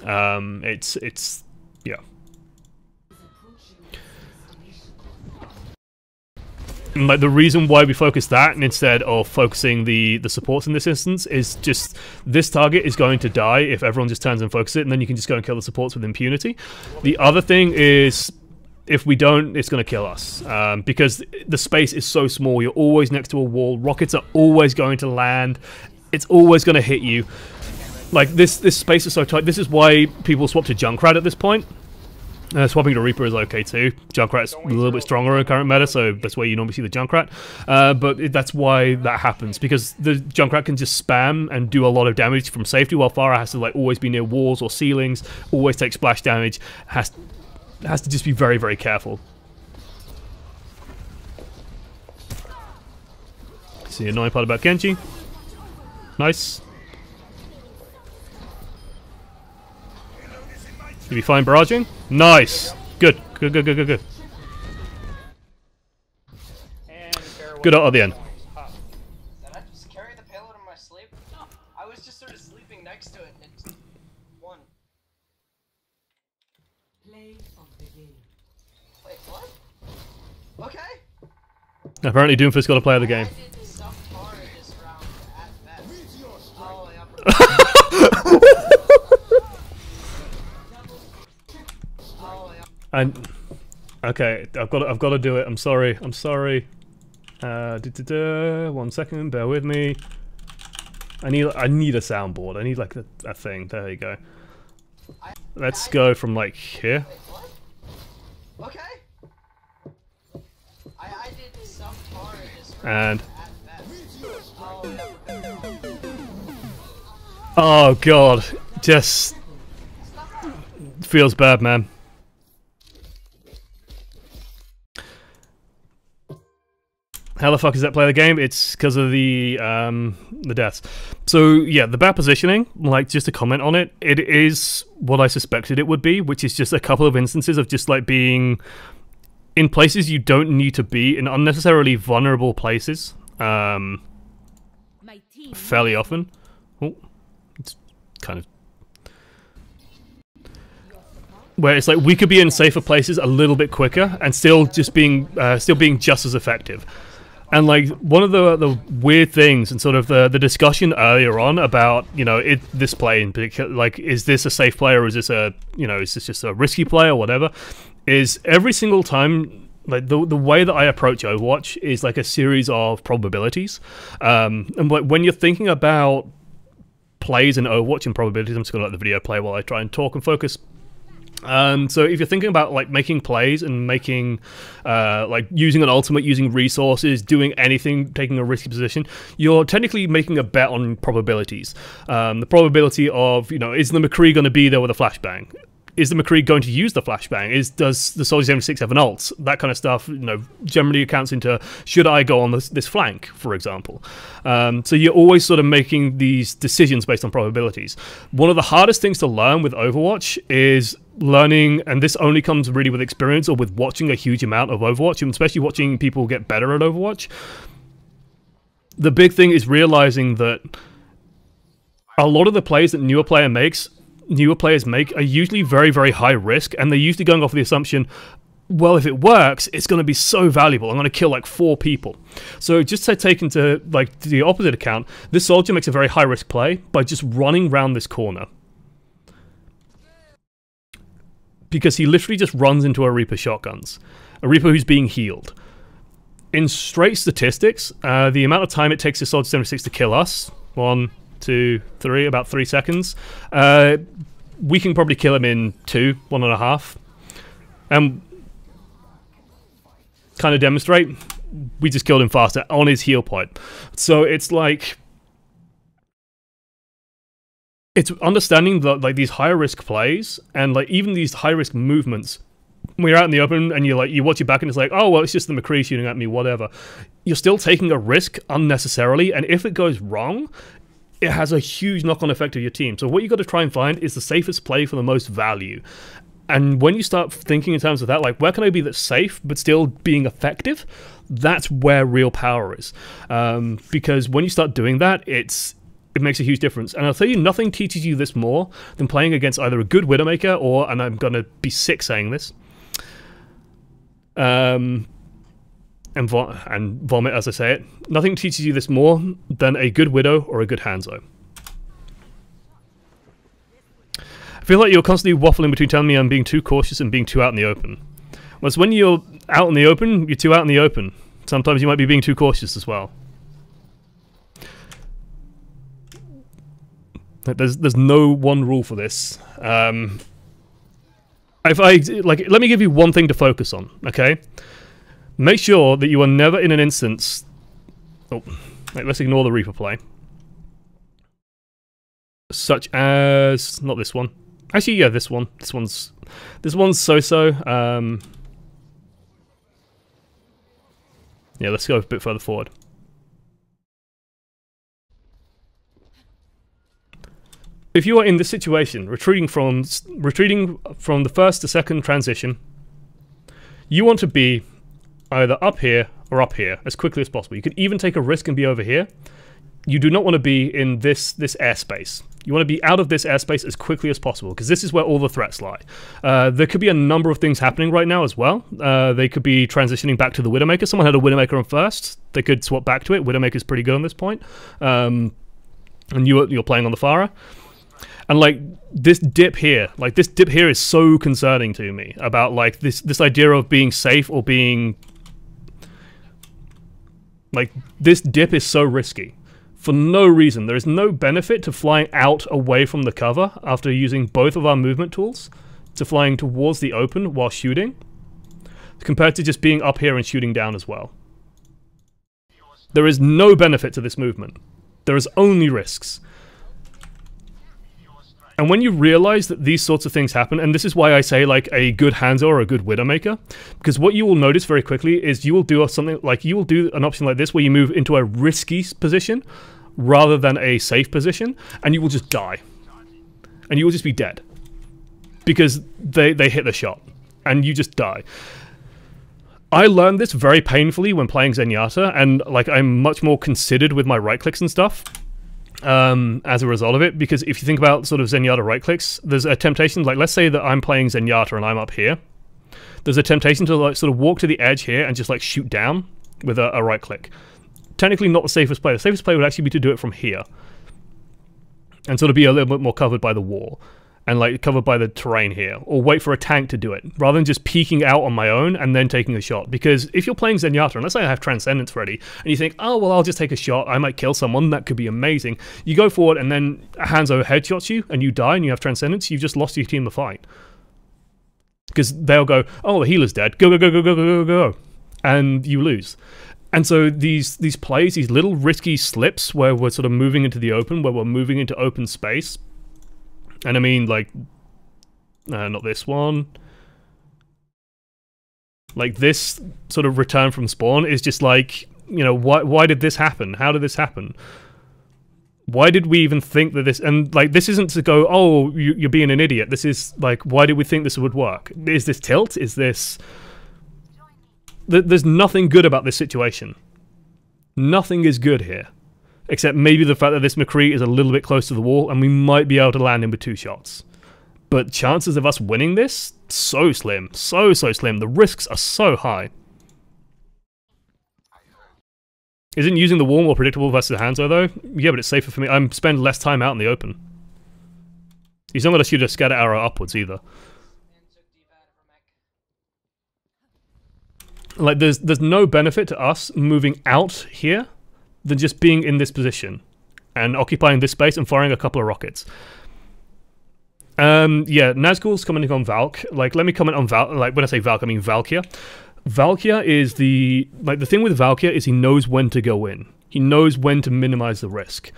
It's yeah. And like, the reason why we focus that and instead of focusing the supports in this instance is just this target is going to die if everyone just turns and focuses it, and then you can just go and kill the supports with impunity. The other thing is, if we don't, it's going to kill us, because the space is so small. You're always next to a wall. Rockets are always going to land. It's always going to hit you. Like, this space is so tight. This is why people swap to Junkrat at this point. Swapping to Reaper is okay too. Junkrat's a little bit stronger in current meta, so that's where you normally see the Junkrat. But that's why that happens, because the Junkrat can just spam and do a lot of damage from safety, while Pharah has to like always be near walls or ceilings, always take splash damage, has to just be very careful. See the annoying part about Genji. Nice. Did you find barraging? Nice! Good. Good. Good out at the end. Did I just carry the payload in my sleep? I was just sort of sleeping next to it and it just won. Play of the game. Wait, what? Okay. Apparently Doomfist got a play of the game. And okay, I've got to do it. I'm sorry. 1 second, bear with me. I need a soundboard. I need like a thing. There you go. Let's go from like here. Wait, what? Okay. I did some part of this And at best. oh god, just feels bad, man. How the fuck does that play the game? It's because of the deaths. So yeah, the bad positioning, like just to comment on it, it is what I suspected it would be, which is just a couple of instances of just like being in places you don't need to be, in unnecessarily vulnerable places, fairly often. Oh, it's kind of where it's like we could be in safer places a little bit quicker and still being just as effective. And like one of the weird things and sort of the discussion earlier on about, you know, this play in particular, like, is this a safe play or is this a, you know, is this just a risky play or whatever, is every single time, like the way that I approach Overwatch is like a series of probabilities. And like when you're thinking about plays in Overwatch and probabilities, I'm just gonna let the video play while I try and talk and focus. So if you're thinking about like making plays and making like using an ultimate, using resources, doing anything, taking a risky position, you're technically making a bet on probabilities. The probability of, you know, is the McCree going to be there with a flashbang? Is the McCree going to use the flashbang? Does the Soldier 76 have an ult? That kind of stuff, you know, generally accounts into, should I go on this flank, for example? So you're always sort of making these decisions based on probabilities. One of the hardest things to learn with Overwatch is learning, and this only comes really with experience or with watching a huge amount of Overwatch, and especially watching people get better at Overwatch. The big thing is realizing that a lot of the plays that newer players make are usually very, very high risk, and they're usually going off the assumption, well, if it works, it's going to be so valuable. I'm going to kill like 4 people. So just to take into like the opposite account, this soldier makes a very high risk play by just running around this corner, because he literally just runs into a Reaper shotguns, a Reaper who's being healed. In straight statistics, the amount of time it takes the Soldier 76 to kill us, 1, 2, 3, about 3 seconds. We can probably kill him in 2, 1.5. And kind of demonstrate, we just killed him faster on his heal point. So it's like, it's understanding that like these higher risk plays and like even these high risk movements, when you're out in the open and you're like, you watch your back and it's like, oh well, it's just the McCree shooting at me, whatever. You're still taking a risk unnecessarily, and if it goes wrong, it has a huge knock-on effect of your team. So what you got to try and find is the safest play for the most value. And when you start thinking in terms of that, like, where can I be that's safe but still being effective? That's where real power is. Because when you start doing that, it makes a huge difference. And I'll tell you, nothing teaches you this more than playing against either a good Widowmaker or, and I'm going to be sick saying this, and vomit as I say it, nothing teaches you this more than a good Widow or a good Hanzo. I feel like you're constantly waffling between telling me I'm being too cautious and being too out in the open. Whereas when you're out in the open, you're too out in the open. Sometimes you might be being too cautious as well. There's no one rule for this. Let me give you one thing to focus on, okay? Make sure that you are never in an instance. Oh, let's ignore the Reaper play. Such as not this one. Actually, yeah, this one. This one's so-so. Yeah, let's go a bit further forward. If you are in this situation, retreating from the first to second transition, you want to be either up here or up here as quickly as possible. You could even take a risk and be over here. You do not want to be in this airspace. You want to be out of this airspace as quickly as possible, because this is where all the threats lie. There could be a number of things happening right now as well. They could be transitioning back to the Widowmaker. Someone had a Widowmaker on first. They could swap back to it. Widowmaker's pretty good on this point. And you're playing on the Pharah. And like this dip here is so concerning to me about like this idea of being safe or being like, this dip is so risky for no reason. There is no benefit to flying out away from the cover after using both of our movement tools to flying towards the open while shooting, compared to just being up here and shooting down as well. There is no benefit to this movement. There is only risks. And when you realize that these sorts of things happen, and this is why I say like a good Hanzo or a good Widowmaker, because what you will notice very quickly is you will do something like, you will do an option like this where you move into a risky position rather than a safe position, and you will just die. And you will just be dead. Because they hit the shot, and you just die. I learned this very painfully when playing Zenyatta, and like I'm much more considered with my right clicks and stuff. As a result of it, because if you think about sort of Zenyatta right clicks, there's a temptation, like let's say that I'm playing Zenyatta and I'm up here, there's a temptation to like sort of walk to the edge here and just like shoot down with a right click. Technically not the safest play. The safest play would actually be to do it from here and sort of be a little bit more covered by the wall and like covered by the terrain here, or wait for a tank to do it rather than just peeking out on my own and then taking a shot. Because if you're playing Zenyatta, and let's say I have Transcendence ready, and you think, oh well, I'll just take a shot, I might kill someone, that could be amazing. You go forward and then Hanzo headshots you and you die and you have Transcendence, you've just lost your team the fight. Because they'll go, oh, the healer's dead, go, go, go, go, go, go, go, go, and you lose. And so these plays, these little risky slips where we're sort of moving into the open, where we're moving into open space, and I mean, like, not this one. Like, this sort of return from spawn is just like, you know, why did this happen? How did this happen? Why did we even think that this... And, like, this isn't to go, oh, you're being an idiot. This is, like, why did we think this would work? Is this tilt? Is this... There's nothing good about this situation. Nothing is good here. Except maybe the fact that this McCree is a little bit close to the wall and we might be able to land him with 2 shots. But chances of us winning this, so slim. So slim. The risks are so high. Isn't using the wall more predictable versus Hanzo though? Yeah, but it's safer for me. I spend less time out in the open. He's not going to shoot a scatter arrow upwards either. Like, there's no benefit to us moving out here than just being in this position and occupying this space and firing a couple of rockets. Yeah, Nazgul's commenting on Valk. Like, let me comment on Valk. Like, when I say Valk, I mean Valkyr. Valkyr is the thing with Valkyr is he knows when to go in. He knows when to minimize the risk.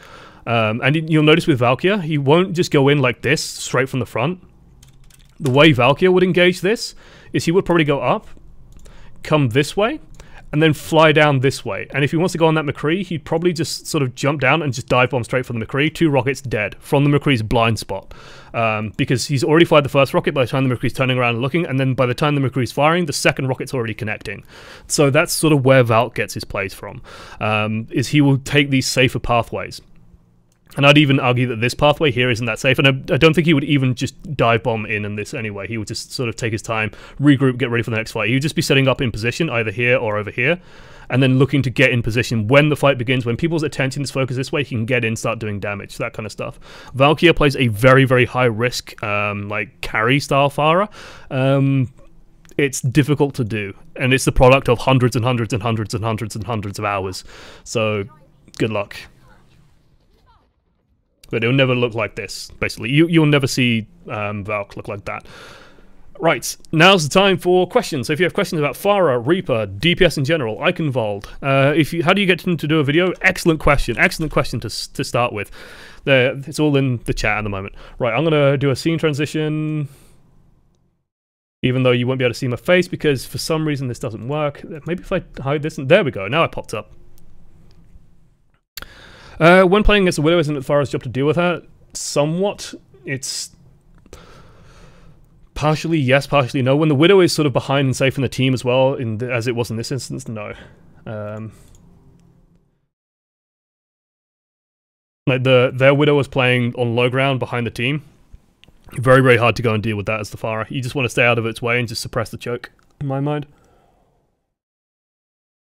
And you'll notice with Valkyr, he won't just go in like this, straight from the front. The way Valkyr would engage this is he would probably go up, come this way, and then fly down this way. And if he wants to go on that McCree, he'd probably just sort of jump down and just dive bomb straight from the McCree. 2 rockets dead from the McCree's blind spot. Because he's already fired the first rocket by the time the McCree's turning around and looking, and then by the time the McCree's firing, the second rocket's already connecting. So that's sort of where Valk gets his plays from, is he will take these safer pathways. And I'd even argue that this pathway here isn't that safe, and I don't think he would even just dive bomb in this anyway. He would just sort of take his time, regroup, get ready for the next fight. He would just be setting up in position, either here or over here, and then looking to get in position when the fight begins. When people's attention is focused this way, he can get in, start doing damage, that kind of stuff. Valkyr plays a very, very high risk, like carry style Pharah. It's difficult to do, and it's the product of hundreds and hundreds and hundreds and hundreds and hundreds of hours. So, good luck. But it'll never look like this, basically. You'll never see Valk look like that. Right, now's the time for questions. So if you have questions about Pharah, Reaper, DPS in general, Eichenwald, how do you get them to do a video? Excellent question to start with. It's all in the chat at the moment. Right, I'm going to do a scene transition, even though you won't be able to see my face, because for some reason this doesn't work. Maybe if I hide this, and there we go, now it popped up. When playing against the Widow, isn't it Pharah's job to deal with her? Somewhat. It's partially yes, partially no. When the Widow is sort of behind and safe in the team as well, as it was in this instance, no. Like their Widow was playing on low ground behind the team. Very, very hard to go and deal with that as the Pharah. You just want to stay out of its way and just suppress the choke, in my mind.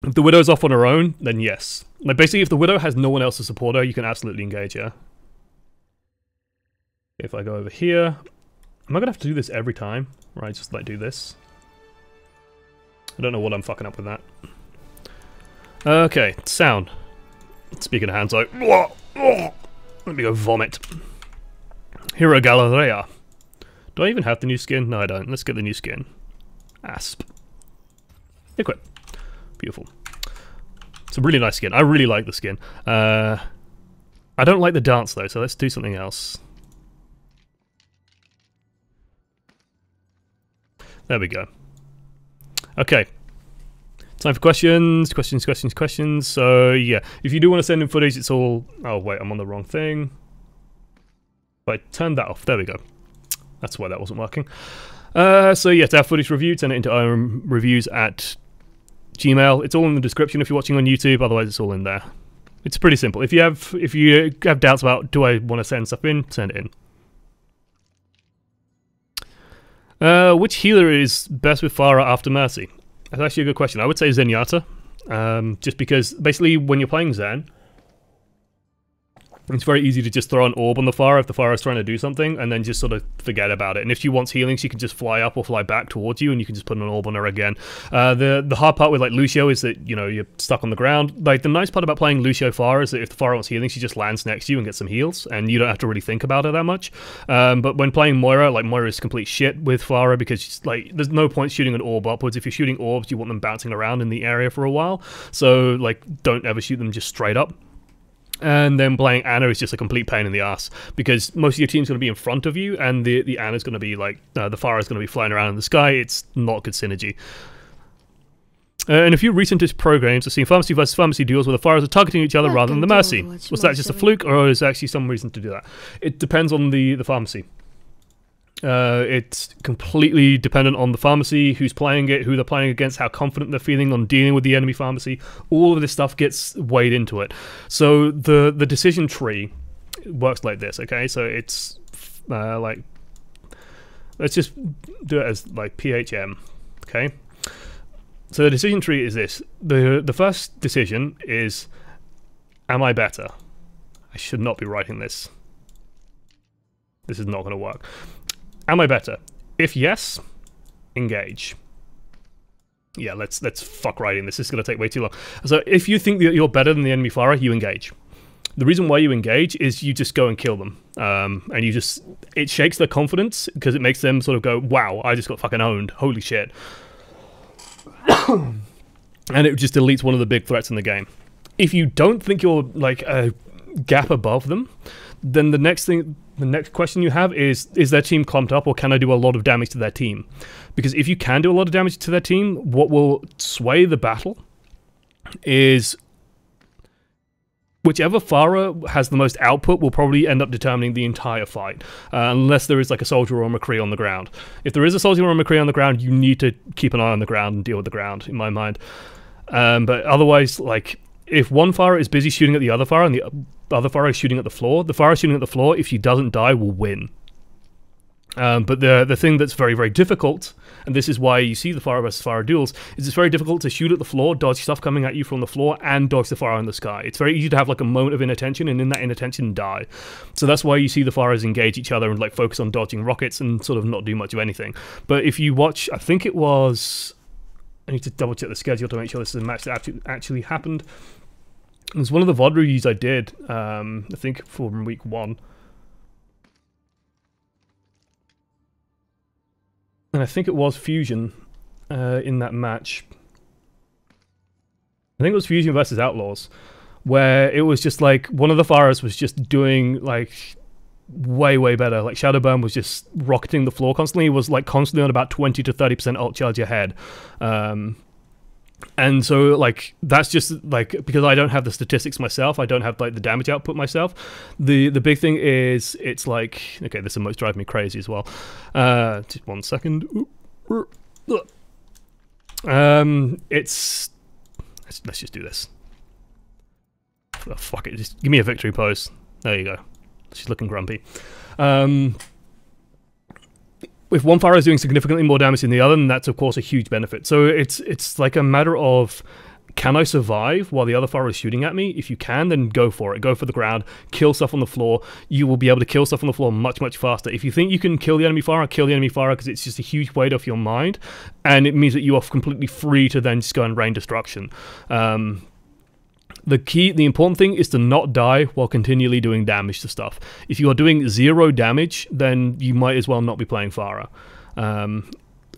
If the Widow's off on her own, then yes. Like, basically, if the Widow has no one else to support her, you can absolutely engage her. If I go over here... Am I going to have to do this every time? Right, just, like, do this. I don't know what I'm fucking up with that. Okay, sound. Speaking of hands, like, let me go vomit. Hero Galleria. Do I even have the new skin? No, I don't. Let's get the new skin. Asp. Equip. Beautiful. It's a really nice skin. I really like the skin. I don't like the dance though, so let's do something else. There we go. Okay. Time for questions. Questions. So yeah, if you do want to send in footage, it's all... Oh wait, I'm on the wrong thing. But I turned that off. There we go. That's why that wasn't working. So yeah, to have footage reviewed, send it into reviews at Gmail. It's all in the description if you're watching on YouTube. Otherwise, it's all in there. It's pretty simple. If you have doubts about do I want to send stuff in, send it in. Which healer is best with Pharah after Mercy? That's actually a good question. I would say Zenyatta, just because basically when you're playing Zen, it's very easy to just throw an orb on the Pharah if the Pharah is trying to do something, and then just sort of forget about it. And if she wants healing, she can just fly up or fly back towards you, and you can just put an orb on her again. The hard part with like Lucio is that you're stuck on the ground. Like the nice part about playing Lucio Pharah is that if the Pharah wants healing, she just lands next to you and gets some heals, and you don't have to really think about her that much. But when playing Moira, like Moira is complete shit with Pharah because she's, like there's no point shooting an orb upwards. If you're shooting orbs, you want them bouncing around in the area for a while. So like don't ever shoot them just straight up. And then playing Ana is just a complete pain in the ass because most of your team's going to be in front of you, and the Ana's going to be like the Pharah is going to be flying around in the sky. It's not good synergy. In a few recent programs, I've seen pharmacy versus pharmacy duels where the Pharahs are targeting each other rather than the Mercy. Was that just a fluke, or is there actually some reason to do that? It depends on the pharmacy. It's completely dependent on the pharmacy, who's playing it, who they're playing against, how confident they're feeling on dealing with the enemy pharmacy. All of this stuff gets weighed into it. So the decision tree works like this, okay? So it's like, let's just do it as like PHM, okay? So the decision tree is this. The first decision is, am I better? I should not be writing this. This is not going to work. Am I better? If yes, engage. Yeah, let's fuck writing this. This is going to take way too long. So if you think that you're better than the enemy Pharah, you engage. The reason why you engage is you just go and kill them. And it shakes their confidence because it makes them sort of go, wow, I just got fucking owned. Holy shit. And it just deletes one of the big threats in the game. If you don't think you're like a gap above them, then the next question you have is their team clumped up, or can I do a lot of damage to their team? Because if you can do a lot of damage to their team, what will sway the battle is whichever Pharah has the most output will probably end up determining the entire fight, unless there is like a soldier or a McCree on the ground. If there is a soldier or a McCree on the ground, you need to keep an eye on the ground and deal with the ground, in my mind. But otherwise, like, if one Pharah is busy shooting at the other Pharah and the other Pharah is shooting at the floor, the Pharah shooting at the floor, if she doesn't die, will win. But the thing that's very, very difficult, and this is why you see the Pharah versus Pharah duels, is it's very difficult to shoot at the floor, dodge stuff coming at you from the floor, and dodge the Pharah in the sky. It's very easy to have like a moment of inattention, and in that inattention die. So that's why you see the Pharahs engage each other and like focus on dodging rockets and sort of not do much of anything. But if you watch, I think it was... I need to double check the schedule to make sure this is a match that actually happened. It was one of the VOD reviews I did, I think from week 1. And I think it was Fusion in that match. I think it was Fusion versus Outlaws, where it was just like one of the Pharahs was just doing like way, way better. Like Shadowburn was just rocketing the floor constantly. It was like constantly on about 20 to 30% ult charge ahead. And so like that's just like, because I don't have the statistics myself, I don't have like the damage output myself. The big thing is it's like, okay, this emote's driving me crazy as well. Just 1 second. Let's just do this. Oh, fuck it, just give me a victory pose. There you go. She's looking grumpy. If one Pharah is doing significantly more damage than the other, then that's of course a huge benefit. So it's like a matter of, can I survive while the other Pharah is shooting at me? If you can, then go for it. Go for the ground. Kill stuff on the floor. You will be able to kill stuff on the floor much, much faster. If you think you can kill the enemy Pharah, kill the enemy Pharah, because it's just a huge weight off your mind, and it means that you are completely free to then just go and rain destruction. The important thing is to not die while continually doing damage to stuff. If you are doing 0 damage, then you might as well not be playing Pharah.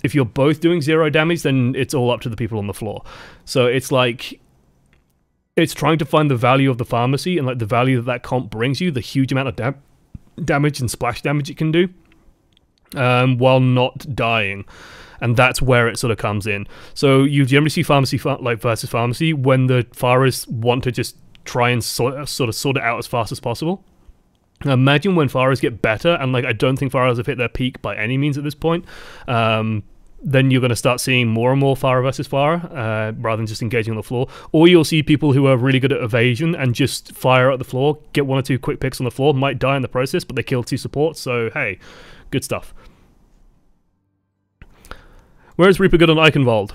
If you're both doing 0 damage, then it's all up to the people on the floor. So it's like, it's trying to find the value of the pharmacy and like the value that comp brings you, the huge amount of damage and splash damage it can do, while not dying. And that's where it sort of comes in. So you generally see pharmacy versus pharmacy when the Pharahs want to just try and sort it out as fast as possible. Imagine when Pharahs get better, and like I don't think Pharahs have hit their peak by any means at this point. Then you're going to start seeing more and more Pharah versus Pharah, rather than just engaging on the floor. Or you'll see people who are really good at evasion and just fire at the floor, get 1 or 2 quick picks on the floor, might die in the process, but they kill 2 supports. So hey, good stuff. Where is Reaper good on Eichenwald?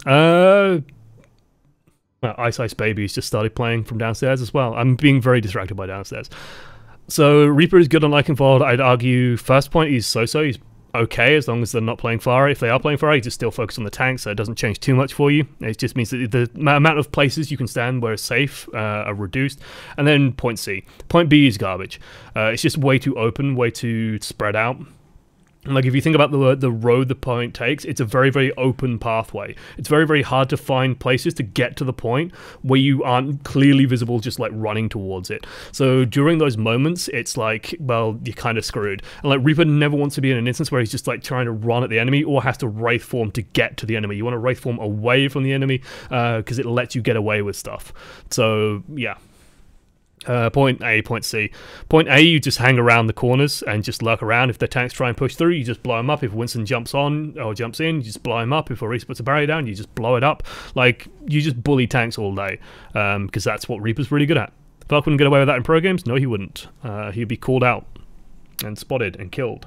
Well, Ice Baby's just started playing from downstairs as well. I'm being very distracted by downstairs. So Reaper is good on Eichenwald. I'd argue first point he's so-so. He's okay as long as they're not playing Pharah. If they are playing Pharah, you just still focus on the tank, so it doesn't change too much for you. It just means that the amount of places you can stand where it's safe are reduced. And then point C. Point B is garbage. It's just way too open, way too spread out. Like, if you think about the road the point takes, it's a very, very open pathway. It's very, very hard to find places to get to the point where you aren't clearly visible just, like, running towards it. So during those moments, it's like, well, you're kind of screwed. And, like, Reaper never wants to be in an instance where he's just, like, trying to run at the enemy or has to Wraith form to get to the enemy. You want to Wraith form away from the enemy because it lets you get away with stuff. So, yeah. Point A, point C. Point A, you just hang around the corners and just lurk around. If the tanks try and push through, you just blow them up. If Winston jumps on or jumps in, you just blow him up. If a Reaper puts a barrier down, you just blow it up. Like, you just bully tanks all day, because that's what Reaper's really good at. Valk wouldn't get away with that in pro games? No, he wouldn't. He'd be called out and spotted and killed.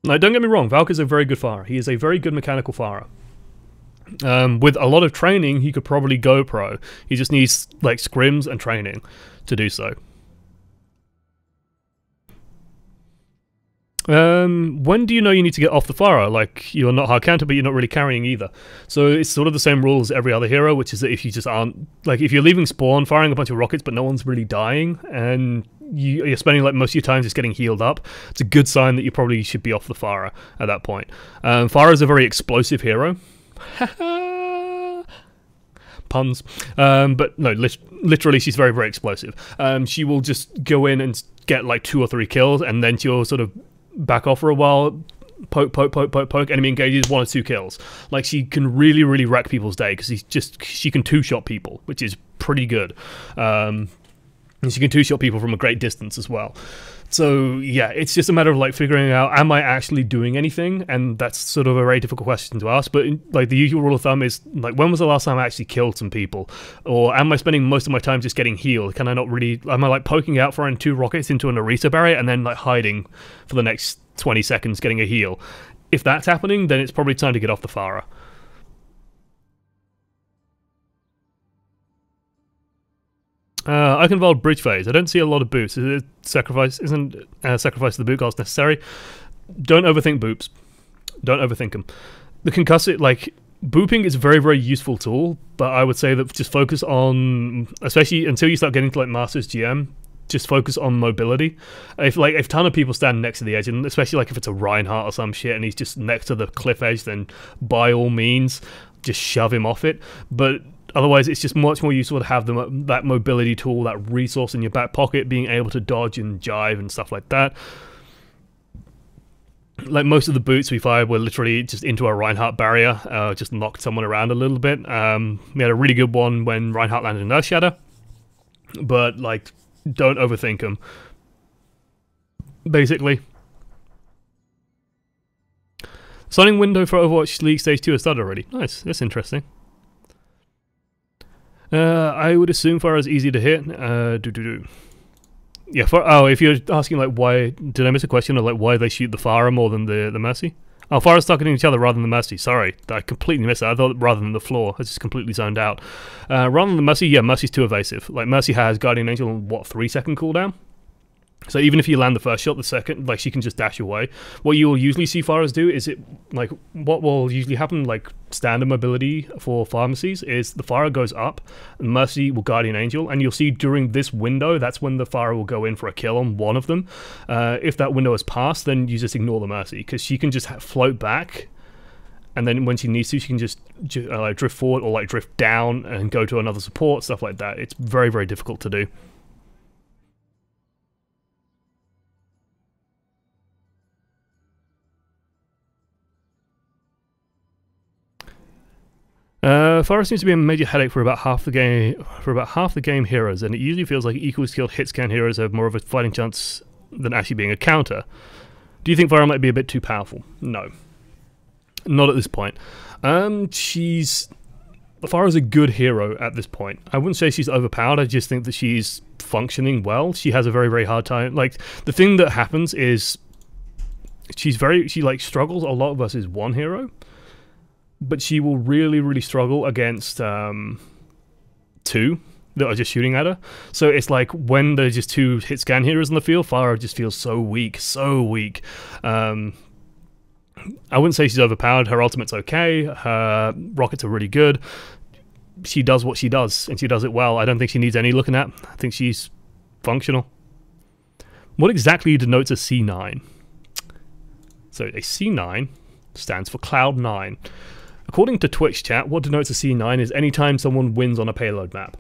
Now, don't get me wrong, Valk is a very good Pharah. He is a very good mechanical Pharah. With a lot of training, he could probably go pro. He just needs, like, scrims and training to do so. When do you know you need to get off the Pharah? Like, you're not hard counter, but you're not really carrying either. So it's sort of the same rule as every other hero, which is that if you just aren't... Like, if you're leaving spawn, firing a bunch of rockets, but no one's really dying, and you're spending, like, most of your time just getting healed up, it's a good sign that you probably should be off the Pharah at that point. Pharah is a very explosive hero. Puns. But no, literally she's very, very explosive. She will just go in and get like 2 or 3 kills, and then she'll sort of back off for a while, poke, enemy engages, 1 or 2 kills. Like, she can really, really wreck people's day, because she can 2-shot people, which is pretty good. And she can 2-shot people from a great distance as well. So yeah, it's just a matter of like figuring out, am I actually doing anything? And that's sort of a very difficult question to ask. But like, the usual rule of thumb is like, when was the last time I actually killed some people? Or am I spending most of my time just getting healed? Can I not really? Am I like poking out, firing 2 rockets into an Arisa barrier and then like hiding for the next 20 seconds getting a heal? If that's happening, then it's probably time to get off the Pharah. Eichenwald bridge phase. I don't see a lot of boots. Isn't sacrifice of the boot cost necessary? Don't overthink boops. Don't overthink them. The concussive, like, booping is a very, very useful tool, but I would say that just focus on, especially until you start getting to like Masters GM, just focus on mobility. If a ton of people stand next to the edge, and especially like if it's a Reinhardt or some shit and he's just next to the cliff edge, then by all means just shove him off it. But otherwise, it's just much more useful to have that mobility tool, that resource in your back pocket, being able to dodge and jive and stuff like that. Like, most of the boots we fired were literally just into a Reinhardt barrier, just knocked someone around a little bit. We had a really good one when Reinhardt landed in Earth Shatter, but like, don't overthink them. Basically. Signing window for Overwatch League Stage 2 has started already. Nice, that's interesting. I would assume Pharah is easy to hit. Yeah, if you're asking like why, did I miss a question, or like why they shoot the Pharah more than the Mercy? Oh, Pharah's targeting each other rather than the Mercy. Sorry, I completely missed that. I thought rather than the floor. I just completely zoned out. Rather than the Mercy, yeah, Mercy's too evasive. Like, Mercy has Guardian Angel on, what, 3-second cooldown? So even if you land the first shot, the second, like, she can just dash away. What you will usually see Pharahs do is what will usually happen, like standard mobility for pharmacies, is the Pharah goes up, and Mercy will Guardian Angel, and you'll see during this window, that's when the Pharah will go in for a kill on one of them. If that window is passed, then you just ignore the Mercy, because she can just float back, and then when she needs to, she can just like drift forward or like drift down and go to another support, stuff like that. It's very, very difficult to do. Pharah seems to be a major headache for about half the game heroes, and it usually feels like equally skilled hit scan heroes have more of a fighting chance than actually being a counter. Do you think Pharah might be a bit too powerful? No. Not at this point. Pharah's a good hero at this point. I wouldn't say she's overpowered, I just think that she's functioning well. She has a very, very hard time. Like, the thing that happens is she like struggles a lot versus one hero, but she will really, really struggle against two that are just shooting at her. So it's like when there's just two hit scan heroes in the field, Pharah just feels so weak, so weak. I wouldn't say she's overpowered. Her ultimate's okay. Her rockets are really good. She does what she does, and she does it well. I don't think she needs any looking at. I think she's functional. What exactly denotes a C9? So a C9 stands for Cloud 9. According to Twitch chat, what denotes a C9 is anytime someone wins on a payload map.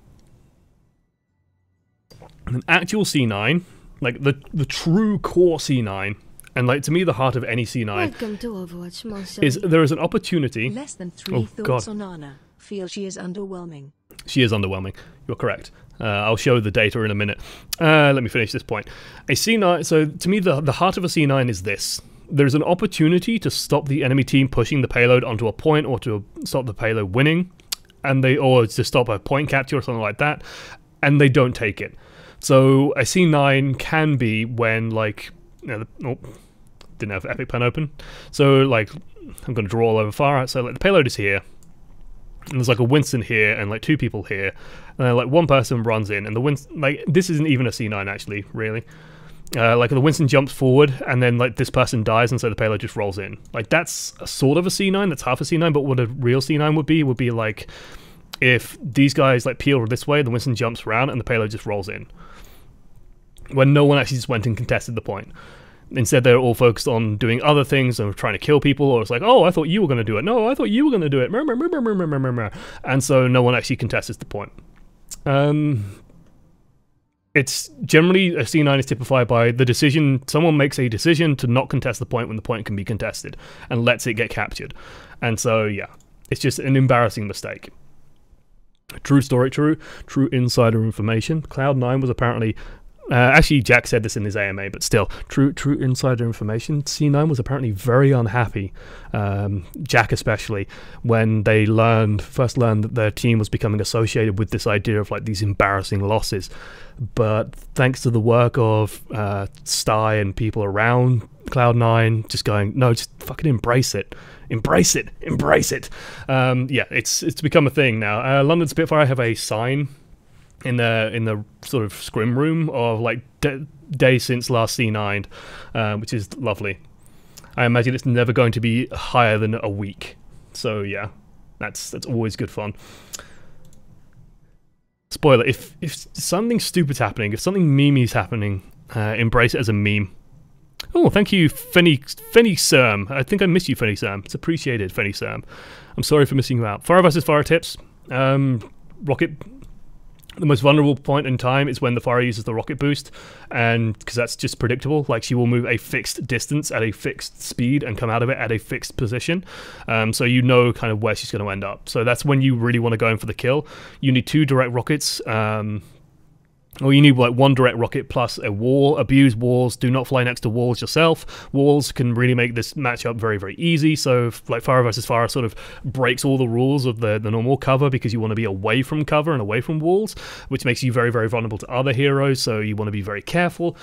An actual C9, like the true core C9, and like to me the heart of any C9, Welcome to Overwatch, is there is an opportunity. Less than 3 thoughts on Ana. Feel she is underwhelming. She is underwhelming. You're correct. I'll show the data in a minute. Let me finish this point. A C9. So to me, the heart of a C9 is this. There's an opportunity to stop the enemy team pushing the payload onto a point, or to stop the payload winning, or to stop a point capture or something like that, and they don't take it. So a C9 can be when, like, didn't have Epic Pen open. So like, I'm going to draw all over Pharah. So like the payload is here, and there's like a Winston here, and like two people here, and then like one person runs in, and the Winston, like, this isn't even a C9 actually, really. Like the Winston jumps forward, and then like this person dies, and so the payload just rolls in. Like, that's a sort of a C9, that's half a C9, but what a real C9 would be like if these guys like peel this way, the Winston jumps around, and the payload just rolls in. When no one actually just went and contested the point. Instead, they're all focused on doing other things and trying to kill people, or it's like, oh, I thought you were going to do it. No, I thought you were going to do it. And so no one actually contests the point. It's generally, a C9 is typified by the decision, someone makes a decision to not contest the point when the point can be contested, and lets it get captured. And so, yeah, it's just an embarrassing mistake. True story, true insider information. Cloud9 was apparently, actually Jack said this in his AMA, but still, true insider information. C9 was apparently very unhappy, Jack especially, when they first learned that their team was becoming associated with this idea of like these embarrassing losses. But thanks to the work of Sty and people around Cloud9, just going, no, just fucking embrace it. Embrace it. Yeah, it's become a thing now. London Spitfire have a sign in the sort of scrim room of like day since last C9, which is lovely. I imagine it's never going to be higher than a week. So yeah, that's always good fun. Spoiler: if something stupid's happening, if something meme-y's happening, embrace it as a meme. Oh, thank you, Fenny Serm. I think I missed you, Fenny Serm. It's appreciated, Fenny Serm. I'm sorry for missing you out. Pharah versus Pharah tips. Rocket. The most vulnerable point in time is when the Pharah uses the rocket boost, and because that's just predictable. Like, she will move a fixed distance at a fixed speed and come out of it at a fixed position, so you know kind of where she's going to end up. So that's when you really want to go in for the kill. You need 2 direct rockets, or you need like 1 direct rocket plus a wall. Abuse walls. Do not fly next to walls yourself. Walls can really make this matchup very, very easy. So like Pharah versus Pharah sort of breaks all the rules of the normal cover, because you want to be away from cover and away from walls, which makes you very, very vulnerable to other heroes. So you want to be very careful.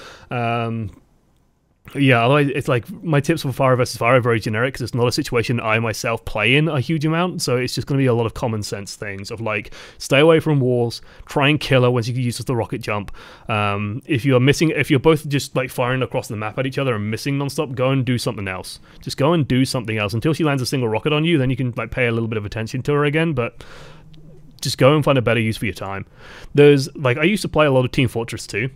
Yeah, otherwise it's like my tips for Pharah versus Pharah are very generic because it's not a situation I myself play in a huge amount, so it's just going to be a lot of common sense things of like stay away from walls, try and kill her when she uses the rocket jump. If you're both just like firing across the map at each other and missing nonstop, go and do something else. Just go and do something else until she lands a single rocket on you. Then you can like pay a little bit of attention to her again, but just go and find a better use for your time. There's like I used to play a lot of Team Fortress 2.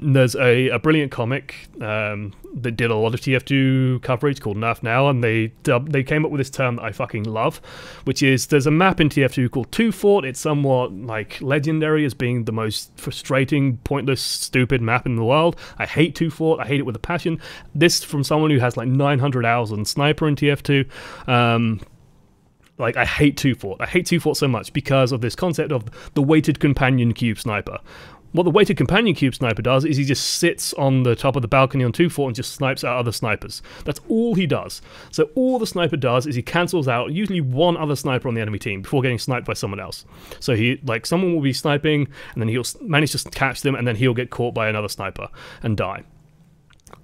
There's a brilliant comic that did a lot of TF2 coverage called Nerf Now, and they came up with this term that I fucking love, which is there's a map in TF2 called 2 Fort. It's somewhat like legendary as being the most frustrating, pointless, stupid map in the world. I hate 2 Fort. I hate it with a passion. This from someone who has like 900 hours on Sniper in TF2. Like, I hate 2 Fort. I hate 2 Fort so much because of this concept of the weighted companion cube sniper. What the weighted companion cube sniper does is he just sits on the top of the balcony on 2 Fort and just snipes out other snipers. That's all he does. So all the sniper does is he cancels out usually one other sniper on the enemy team before getting sniped by someone else. So someone will be sniping and then he'll manage to catch them and then he'll get caught by another sniper and die.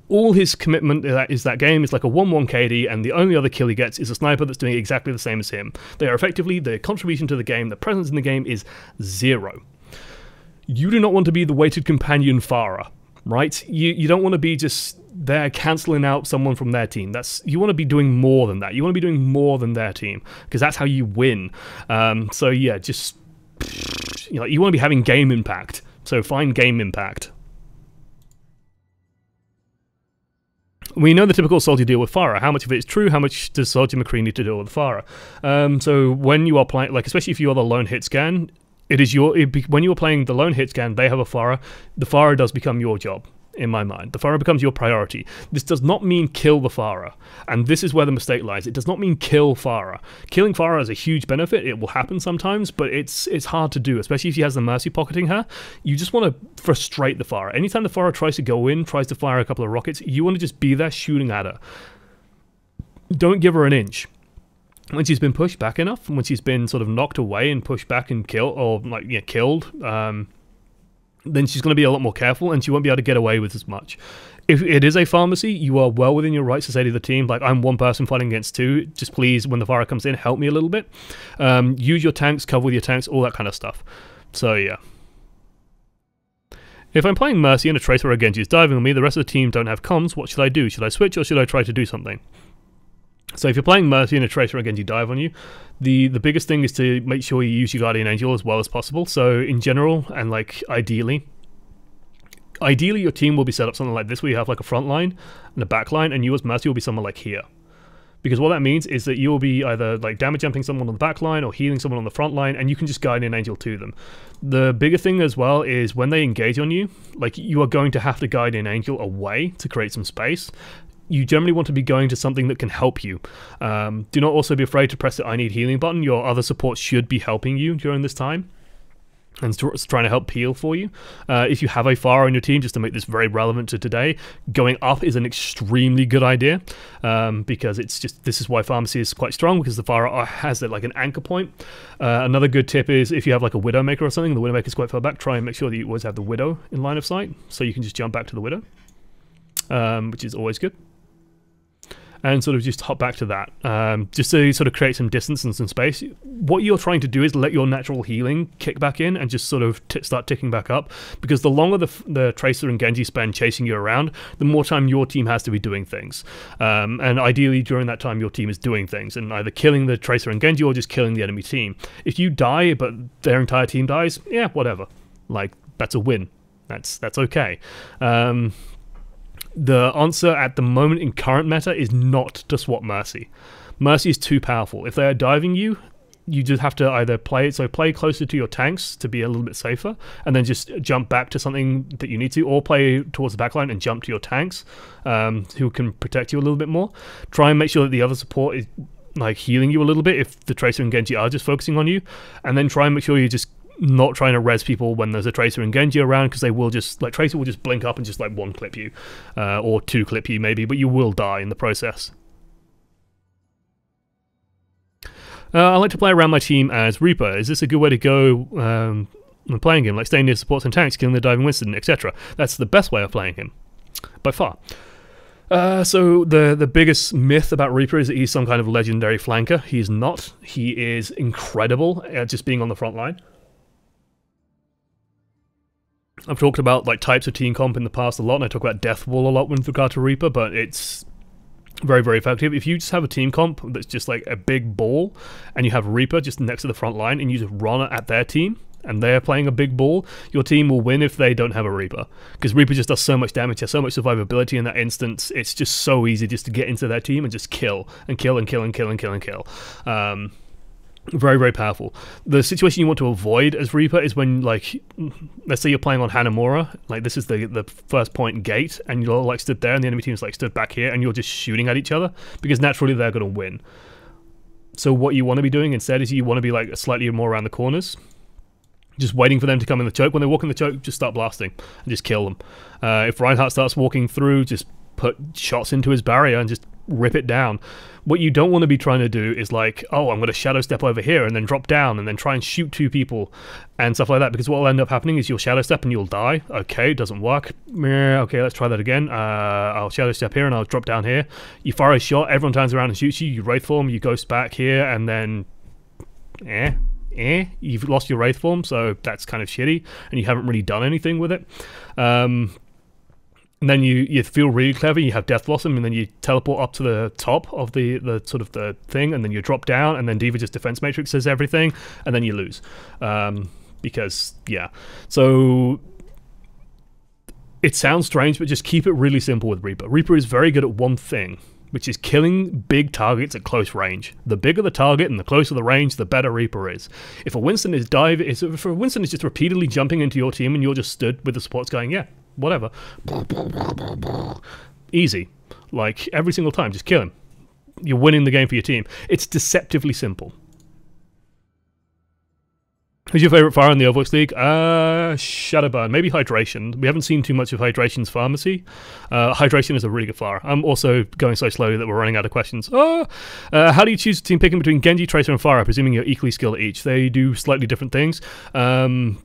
All his commitment is that game is like a 1-1 KD, and the only other kill he gets is a sniper that's doing exactly the same as him. They are effectively, their contribution to the game, their presence in the game is 0. You do not want to be the weighted companion Pharah, right? You don't want to be just there cancelling out someone from their team. You want to be doing more than that. You want to be doing more than their team, because that's how you win. So yeah, just you want to be having game impact. So find game impact. We know the typical soldier deal with Pharah. How much of it is true? How much does Soldier McCree need to deal with Pharah? So when you are playing, like especially if you are the lone hit scan, when you are playing the lone hit scan, they have a Pharah. The Pharah does become your job, in my mind. The Pharah becomes your priority. This does not mean kill the Pharah, and this is where the mistake lies. It does not mean kill Pharah. Killing Pharah is a huge benefit. It will happen sometimes, but it's hard to do, especially if he has the Mercy pocketing her. You just want to frustrate the Pharah. Anytime the Pharah tries to go in, tries to fire a couple of rockets, you want to just be there shooting at her. Don't give her an inch. When she's been pushed back enough, when she's been sort of knocked away and pushed back and killed, then she's going to be a lot more careful and she won't be able to get away with as much. If it is a pharmacy, you are well within your rights to say to the team, like, I'm one person fighting against 2, just please, when the Pharah comes in, help me a little bit. Use your tanks, cover with your tanks, all that kind of stuff. So yeah. If I'm playing Mercy and a Tracer or Genji is diving on me, the rest of the team don't have comms, what should I do? Should I switch or should I try to do something? So if you're playing Mercy and a Tracer or Genji dive on you, the biggest thing is to make sure you use your Guardian Angel as well as possible. So in general, and like ideally your team will be set up something like this, where you have like a front line and a back line, and you as Mercy will be somewhere like here. Because what that means is that you will be either like damage jumping someone on the back line or healing someone on the front line, and you can just Guardian Angel to them. The bigger thing as well is when they engage on you, like you are going to have to Guardian Angel away to create some space. You generally want to be going to something that can help you. Do not also be afraid to press the I need healing button. Your other support should be helping you during this time and trying to help peel for you. If you have a Pharah on your team, just to make this very relevant to today, going up is an extremely good idea, because this is why Pharmacy is quite strong, because the Pharah has like an anchor point. Another good tip is if you have like a Widowmaker or something, the Widowmaker is quite far back, try and make sure that you always have the Widow in line of sight, so you can just jump back to the Widow, which is always good. And sort of just hop back to that, just to sort of create some distance and some space. What you're trying to do is let your natural healing kick back in and just sort of start ticking back up, because the longer the Tracer and Genji spend chasing you around, the more time your team has to be doing things. And ideally during that time your team is doing things, and either killing the Tracer and Genji or just killing the enemy team. If you die but their entire team dies, yeah, whatever. Like, that's a win. That's okay. The answer at the moment in current meta is not to swap Mercy. Mercy is too powerful. If they are diving you, you just have to either play closer to your tanks to be a little bit safer, and then just jump back to something that you need to, or play towards the backline and jump to your tanks, who can protect you a little bit more. Try and make sure that the other support is like healing you a little bit if the Tracer and Genji are just focusing on you, and then try and make sure you just not trying to res people when there's a Tracer and Genji around, because they will just, like, Tracer will just blink up and just like 1 clip you, or 2 clip you maybe, but you will die in the process. I like to play around my team as Reaper. Is this a good way to go when playing him? Like staying near supports and tanks, killing the diving Winston, etc. That's the best way of playing him, by far. So the biggest myth about Reaper is that he's some kind of legendary flanker. He's not. He is incredible at just being on the front line. I've talked about like types of team comp in the past a lot, and I talk about Death Wall a lot with regard to Reaper, but it's very, very effective. If you just have a team comp that's just like a big ball, and you have Reaper just next to the front line, and you just run at their team, and they're playing a big ball, your team will win if they don't have a Reaper. Because Reaper just does so much damage, has so much survivability in that instance, it's just so easy just to get into their team and just kill, and kill, and kill, and kill, and kill, and kill. Very, very powerful. The situation you want to avoid as Reaper is when, like, let's say you're playing on Hanamura, like this is the first point gate, and you're like stood there, and the enemy team's like stood back here, and you're just shooting at each other, because naturally they're going to win. So what you want to be doing instead is you want to be like slightly more around the corners, just waiting for them to come in the choke. When they walk in the choke, just start blasting and just kill them. If Reinhardt starts walking through, just put shots into his barrier and just rip it down. What you don't want to be trying to do is like, oh, I'm going to shadow step over here and then drop down and then try and shoot two people and stuff like that, because what will end up happening is you'll shadow step and you'll die. Okay, doesn't work. Okay, let's try that again. I'll shadow step here and I'll drop down here. You fire a shot, everyone turns around and shoots you, you wraith form, you ghost back here, and then you've lost your wraith form, so that's kind of shitty, and you haven't really done anything with it. And then you feel really clever, you have Death Blossom, and then you teleport up to the top of the sort of the thing, and then you drop down, and then D.Va just defense matrixes everything, and then you lose. Because, yeah. So, it sounds strange, but just keep it really simple with Reaper. Reaper is very good at one thing, which is killing big targets at close range. The bigger the target and the closer the range, the better Reaper is. If a Winston is just repeatedly jumping into your team and you're just stood with the supports going, yeah, whatever, easy, like every single time, just kill him. You're winning the game for your team. It's deceptively simple. Who's your favorite Pharah in the Overwatch League? Shadowburn, maybe Hydration. We haven't seen too much of Hydration's pharmacy. Hydration is a really good Pharah. I'm also going so slowly that we're running out of questions. How do you choose a team picking between Genji, Tracer, and Pharah, presuming you're equally skilled at each? They do slightly different things. Pharah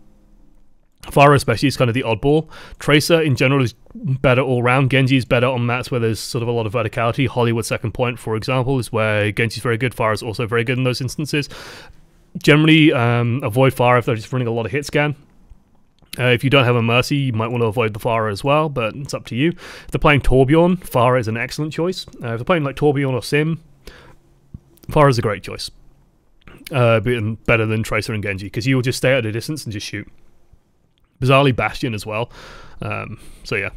especially is kind of the oddball. Tracer in general is better all round. Genji is better on maps where there's sort of a lot of verticality. Hollywood second point, for example, is where Genji's very good. Pharah is also very good in those instances. Generally, avoid Pharah if they're just running a lot of hit scan. If you don't have a Mercy, you might want to avoid the Pharah as well, but it's up to you. If they're playing Torbjorn, Pharah is an excellent choice. If they're playing like Torbjorn or Sim, Pharah is a great choice. Better than Tracer and Genji, because you will just stay at a distance and just shoot. Bizarrely Bastion as well. So yeah.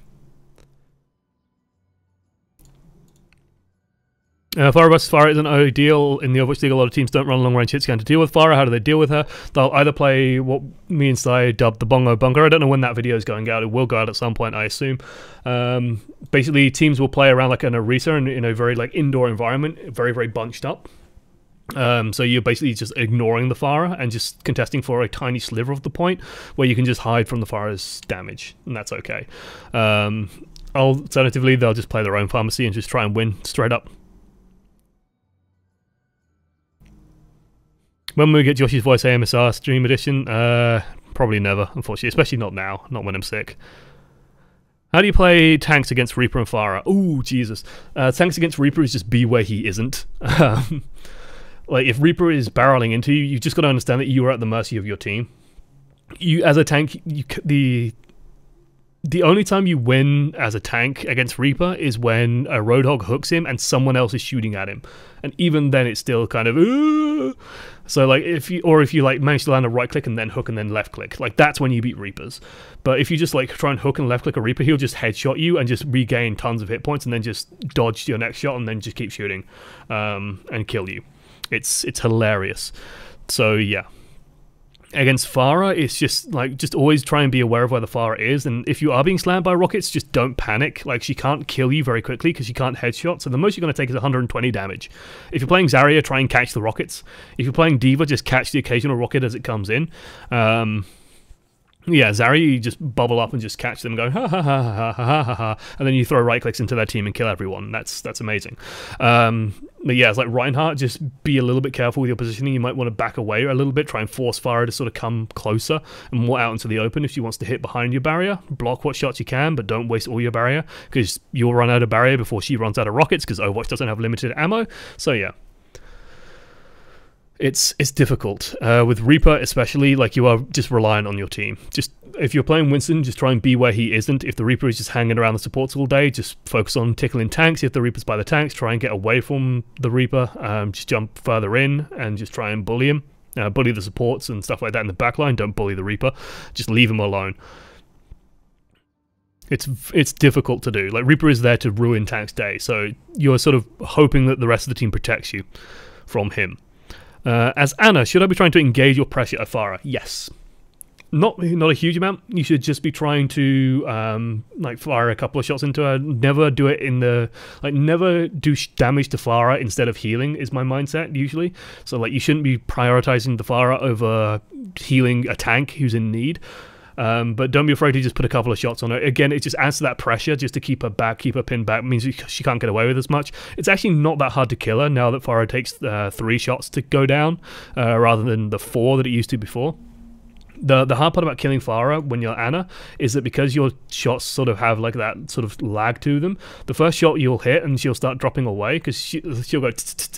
Pharah versus Pharah isn't ideal in the Overwatch League. A lot of teams don't run long-range hit scan to deal with Pharah. How do they deal with her? They'll either play what me and Sai dubbed the Bongo Bunker. I don't know when that video is going out. It will go out at some point, I assume. Basically, teams will play around like an Orisa in a very like indoor environment, very, very bunched up. So you're basically just ignoring the Pharah and just contesting for a tiny sliver of the point where you can just hide from the Pharah's damage, and that's okay. Alternatively, they'll just play their own pharmacy and just try and win straight up. When will we get Josh's Voice AMSR Stream Edition? Probably never, unfortunately, especially not now, not when I'm sick. How do you play tanks against Reaper and Pharah? Ooh, Jesus. Tanks against Reaper is just be where he isn't. Like, if Reaper is barreling into you, you've just got to understand that you are at the mercy of your team. You, as a tank, the only time you win as a tank against Reaper is when a Roadhog hooks him and someone else is shooting at him. And even then, it's still kind of... So, like, if you like manage to land a right click and then hook and then left click, like, that's when you beat Reapers. But if you just, like, try and hook and left click a Reaper, he'll just headshot you and just regain tons of hit points and then just dodge your next shot and then just keep shooting and kill you. It's hilarious. So, yeah. Against Pharah, it's just like, just always try and be aware of where the Pharah is, and if you are being slammed by rockets, just don't panic. Like, she can't kill you very quickly because she can't headshot, so the most you're going to take is 120 damage. If you're playing Zarya, try and catch the rockets. If you're playing D.Va, just catch the occasional rocket as it comes in. Yeah, Zarya, you just bubble up and just catch them going ha ha ha ha ha ha ha, and then you throw right clicks into their team and kill everyone. That's amazing. But yeah, it's like Reinhardt, just be a little bit careful with your positioning. You might want to back away a little bit, try and force Pharah to sort of come closer and more out into the open if she wants to hit behind your barrier. Block what shots you can, but don't waste all your barrier, because you'll run out of barrier before she runs out of rockets, because Overwatch doesn't have limited ammo. So yeah. It's difficult with Reaper, especially. Like, you are just reliant on your team. Just if you're playing Winston, just try and be where he isn't. If the Reaper is just hanging around the supports all day, just focus on tickling tanks. If the Reaper's by the tanks, try and get away from the Reaper. Just jump further in and just try and bully him. Bully the supports and stuff like that in the backline. Don't bully the Reaper. Just leave him alone. It's difficult to do. Like, Reaper is there to ruin Tank's day, so you're sort of hoping that the rest of the team protects you from him. As Ana, should I be trying to engage or pressure at Pharah? Yes. Not a huge amount. You should just be trying to like fire a couple of shots into her. Never do it in the never do damage to Pharah instead of healing is my mindset usually. So like, you shouldn't be prioritizing the Pharah over healing a tank who's in need. But don't be afraid to just put a couple of shots on her. Again, it just adds to that pressure just to keep her back, keep her pinned back. It means she can't get away with as much. It's actually not that hard to kill her now that Pharah takes 3 shots to go down rather than the 4 that it used to before. The hard part about killing Pharah when you're Ana is that because your shots sort of have like that sort of lag to them, the first shot you'll hit and she'll start dropping away because she'll go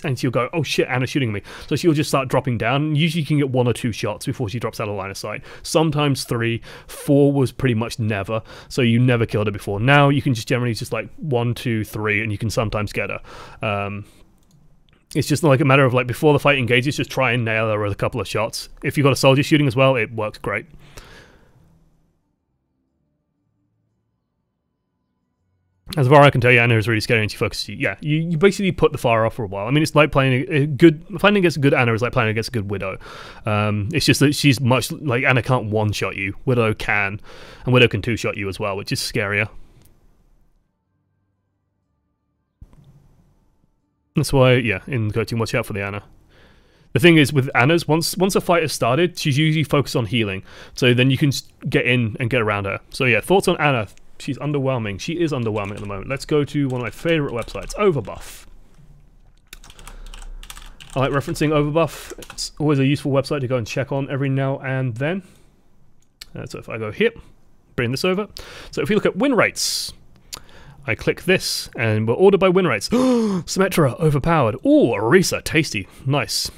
and she'll go, oh shit, Ana's shooting me. So she'll just start dropping down. Usually you can get 1 or 2 shots before she drops out of line of sight. Sometimes 3, 4 was pretty much never. So you never killed her before. Now you can just generally just like 1, 2, 3 and you can sometimes get her. It's just like a matter of like, before the fight engages, just try and nail her with a couple of shots. If you've got a soldier shooting as well, it works great. As far as I can tell you, Ana is really scary and she focuses you. Yeah, you basically put the fire off for a while. I mean, it's like playing fighting against a good Ana is like playing against a good Widow. It's just that she's much, like, Ana can't one-shot you. Widow can, and Widow can two-shot you as well, which is scarier. That's why, yeah, in coaching, watch out for the Ana. The thing is, with Ana's, once a fight has started, she's usually focused on healing. So then you can get in and get around her. So yeah, thoughts on Ana? She's underwhelming. She is underwhelming at the moment. Let's go to one of my favourite websites, Overbuff. I like referencing Overbuff. It's always a useful website to go and check on every now and then. So if I go here, bring this over. So if we look at win rates, I click this, and we're ordered by win rates. Symmetra, overpowered. Ooh, Orisa, tasty. Nice.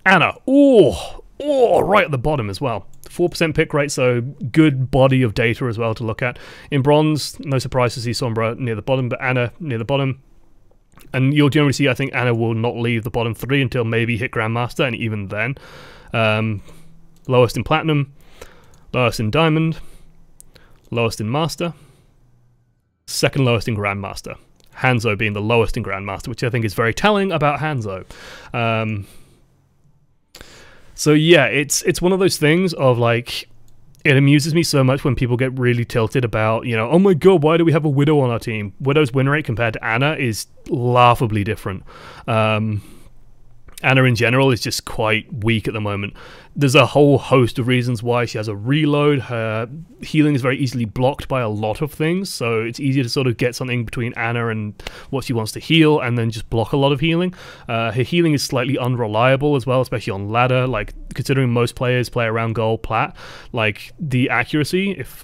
Ana, ooh, right at the bottom as well. 4% pick rate, so good body of data as well to look at. In bronze, no surprise to see Sombra near the bottom, but Ana near the bottom. And you'll generally see, I think, Ana will not leave the bottom 3 until maybe hit Grandmaster, and even then. Lowest in Platinum, lowest in Diamond, lowest in Master, second lowest in Grandmaster. Hanzo being the lowest in Grandmaster, which I think is very telling about Hanzo. So yeah, it's one of those things of like, it amuses me so much when people get really tilted about, you know, oh my god, why do we have a Widow on our team? Widow's win rate compared to Ana is laughably different. Ana in general is just quite weak at the moment. There's a whole host of reasons why. She has a reload, her healing is very easily blocked by a lot of things, so it's easier to sort of get something between Ana and what she wants to heal and then just block a lot of healing. Her healing is slightly unreliable as well, especially on ladder, like considering most players play around gold plat, like the accuracy, if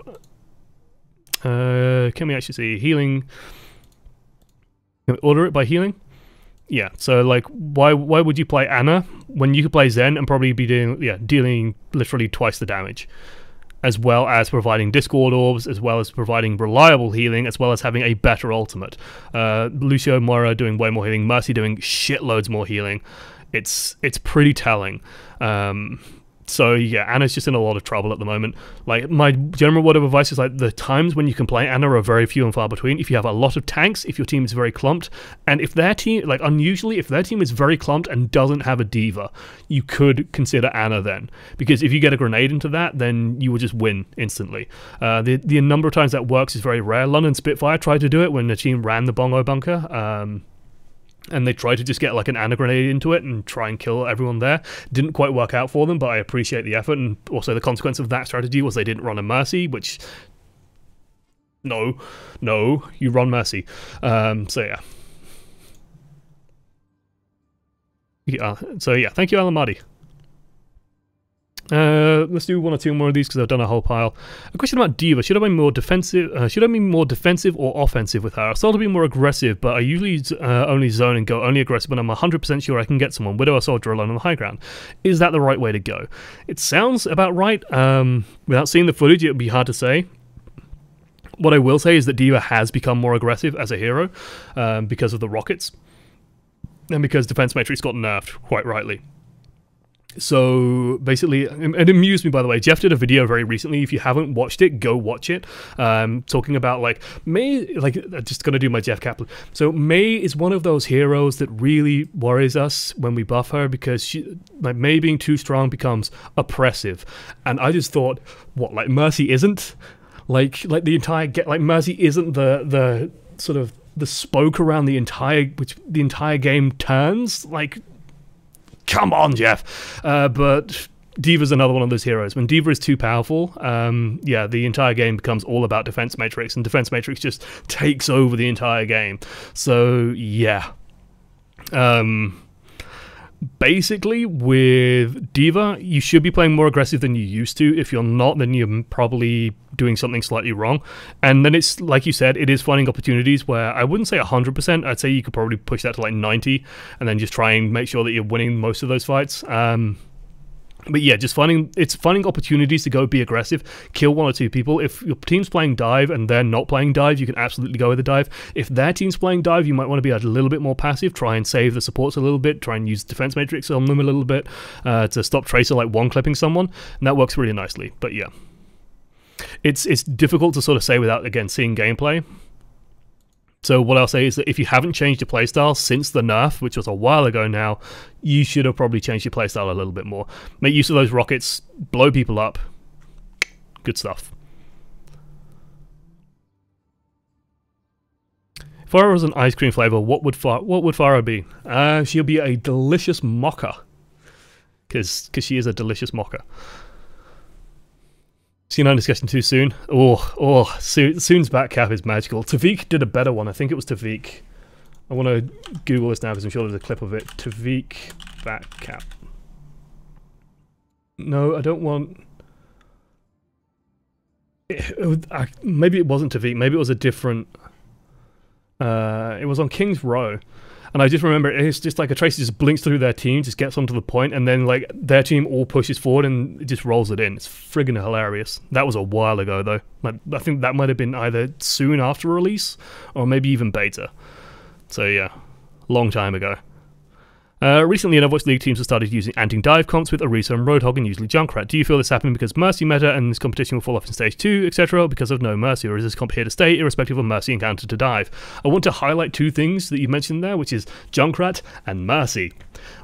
can we actually see healing? Can we order it by healing? Yeah, so like, why would you play Ana when you could play Zen and probably be dealing literally twice the damage, as well as providing Discord orbs, as well as providing reliable healing, as well as having a better ultimate. Lucio Moira doing way more healing, Mercy doing shitloads more healing. It's pretty telling. So yeah, Ana's just in a lot of trouble at the moment. Like, my general word of advice is like, the times when you can play Ana are very few and far between. If you have a lot of tanks, if your team is very clumped, and if their team, like unusually, if their team is very clumped and doesn't have a D.Va, you could consider Ana then. Because if you get a grenade into that, then you will just win instantly. The number of times that works is very rare. London Spitfire tried to do it when the team ran the Bongo Bunker. and they tried to just get like an Ana grenade into it and try and kill everyone there. Didn't quite work out for them, but I appreciate the effort, and also the consequence of that strategy was they didn't run a Mercy, which... No, you run Mercy. So yeah. So yeah, thank you, Alamadi. Let's do one or two more of these because I've done a whole pile. A question about D.Va. Should I be more defensive? Should I be more defensive or offensive with her? I started to be more aggressive, but I usually only zone and go only aggressive when I'm 100% sure I can get someone. Widow or Soldier alone on the high ground. Is that the right way to go? It sounds about right. Without seeing the footage, it would be hard to say. What I will say is that D.Va has become more aggressive as a hero because of the rockets, and because Defense Matrix got nerfed, quite rightly. So basically, it amused me, by the way. Jeff did a video very recently. If you haven't watched it, go watch it. Talking about like Mei, like I'm just gonna do my Jeff Kaplan. So Mei is one of those heroes that really worries us when we buff her, because she, like Mei being too strong becomes oppressive. And I just thought, what, like Mercy isn't? Like the entire Mercy isn't the sort of the spoke around the entire game turns. Like, come on, Jeff. But D.Va's another one of those heroes. When D.Va is too powerful, yeah, the entire game becomes all about Defense Matrix, and Defense Matrix just takes over the entire game. So yeah. Basically, with D.Va, you should be playing more aggressive than you used to. If you're not, then you're probably doing something slightly wrong. And then it's, like you said, it is finding opportunities where I wouldn't say 100%. I'd say you could probably push that to like 90, and then just try and make sure that you're winning most of those fights. But yeah, just finding opportunities to go be aggressive, kill one or two people. If your team's playing dive and they're not playing dive, you can absolutely go with the dive. If their team's playing dive, you might want to be a little bit more passive, try and save the supports a little bit, try and use Defense Matrix on them a little bit to stop Tracer like one-clipping someone, and that works really nicely. But yeah, it's difficult to sort of say without, again, seeing gameplay. So what I'll say is that if you haven't changed your playstyle since the nerf, which was a while ago now, you should have probably changed your playstyle a little bit more. Make use of those rockets, blow people up. Good stuff. If Pharah was an ice cream flavor, what would Pharah be? She'll be a delicious mocha, because she is a delicious mocha. C9 discussion too soon. Soon's back cap is magical. Tavik did a better one. I think it was Tavik. I want to Google this now because I'm sure there's a clip of it. Tavik back cap. No, I don't want... maybe it wasn't Tavik. Maybe it was a different... it was on King's Row. And I just remember it's just like a Tracer just blinks through their team, just gets onto the point, and then like their team all pushes forward and it just rolls it in. It's friggin' hilarious. That was a while ago though. Like, I think that might have been either soon after release or maybe even beta. So yeah, long time ago. Recently, in Overwatch League, teams have started using anti-dive comps with Orisa and Roadhog and usually Junkrat. Do you feel this happening because Mercy meta and this competition will fall off in Stage 2, etc., or because of no Mercy, or is this comp here to stay, irrespective of Mercy encounter to dive? I want to highlight two things that you mentioned there, which is Junkrat and Mercy.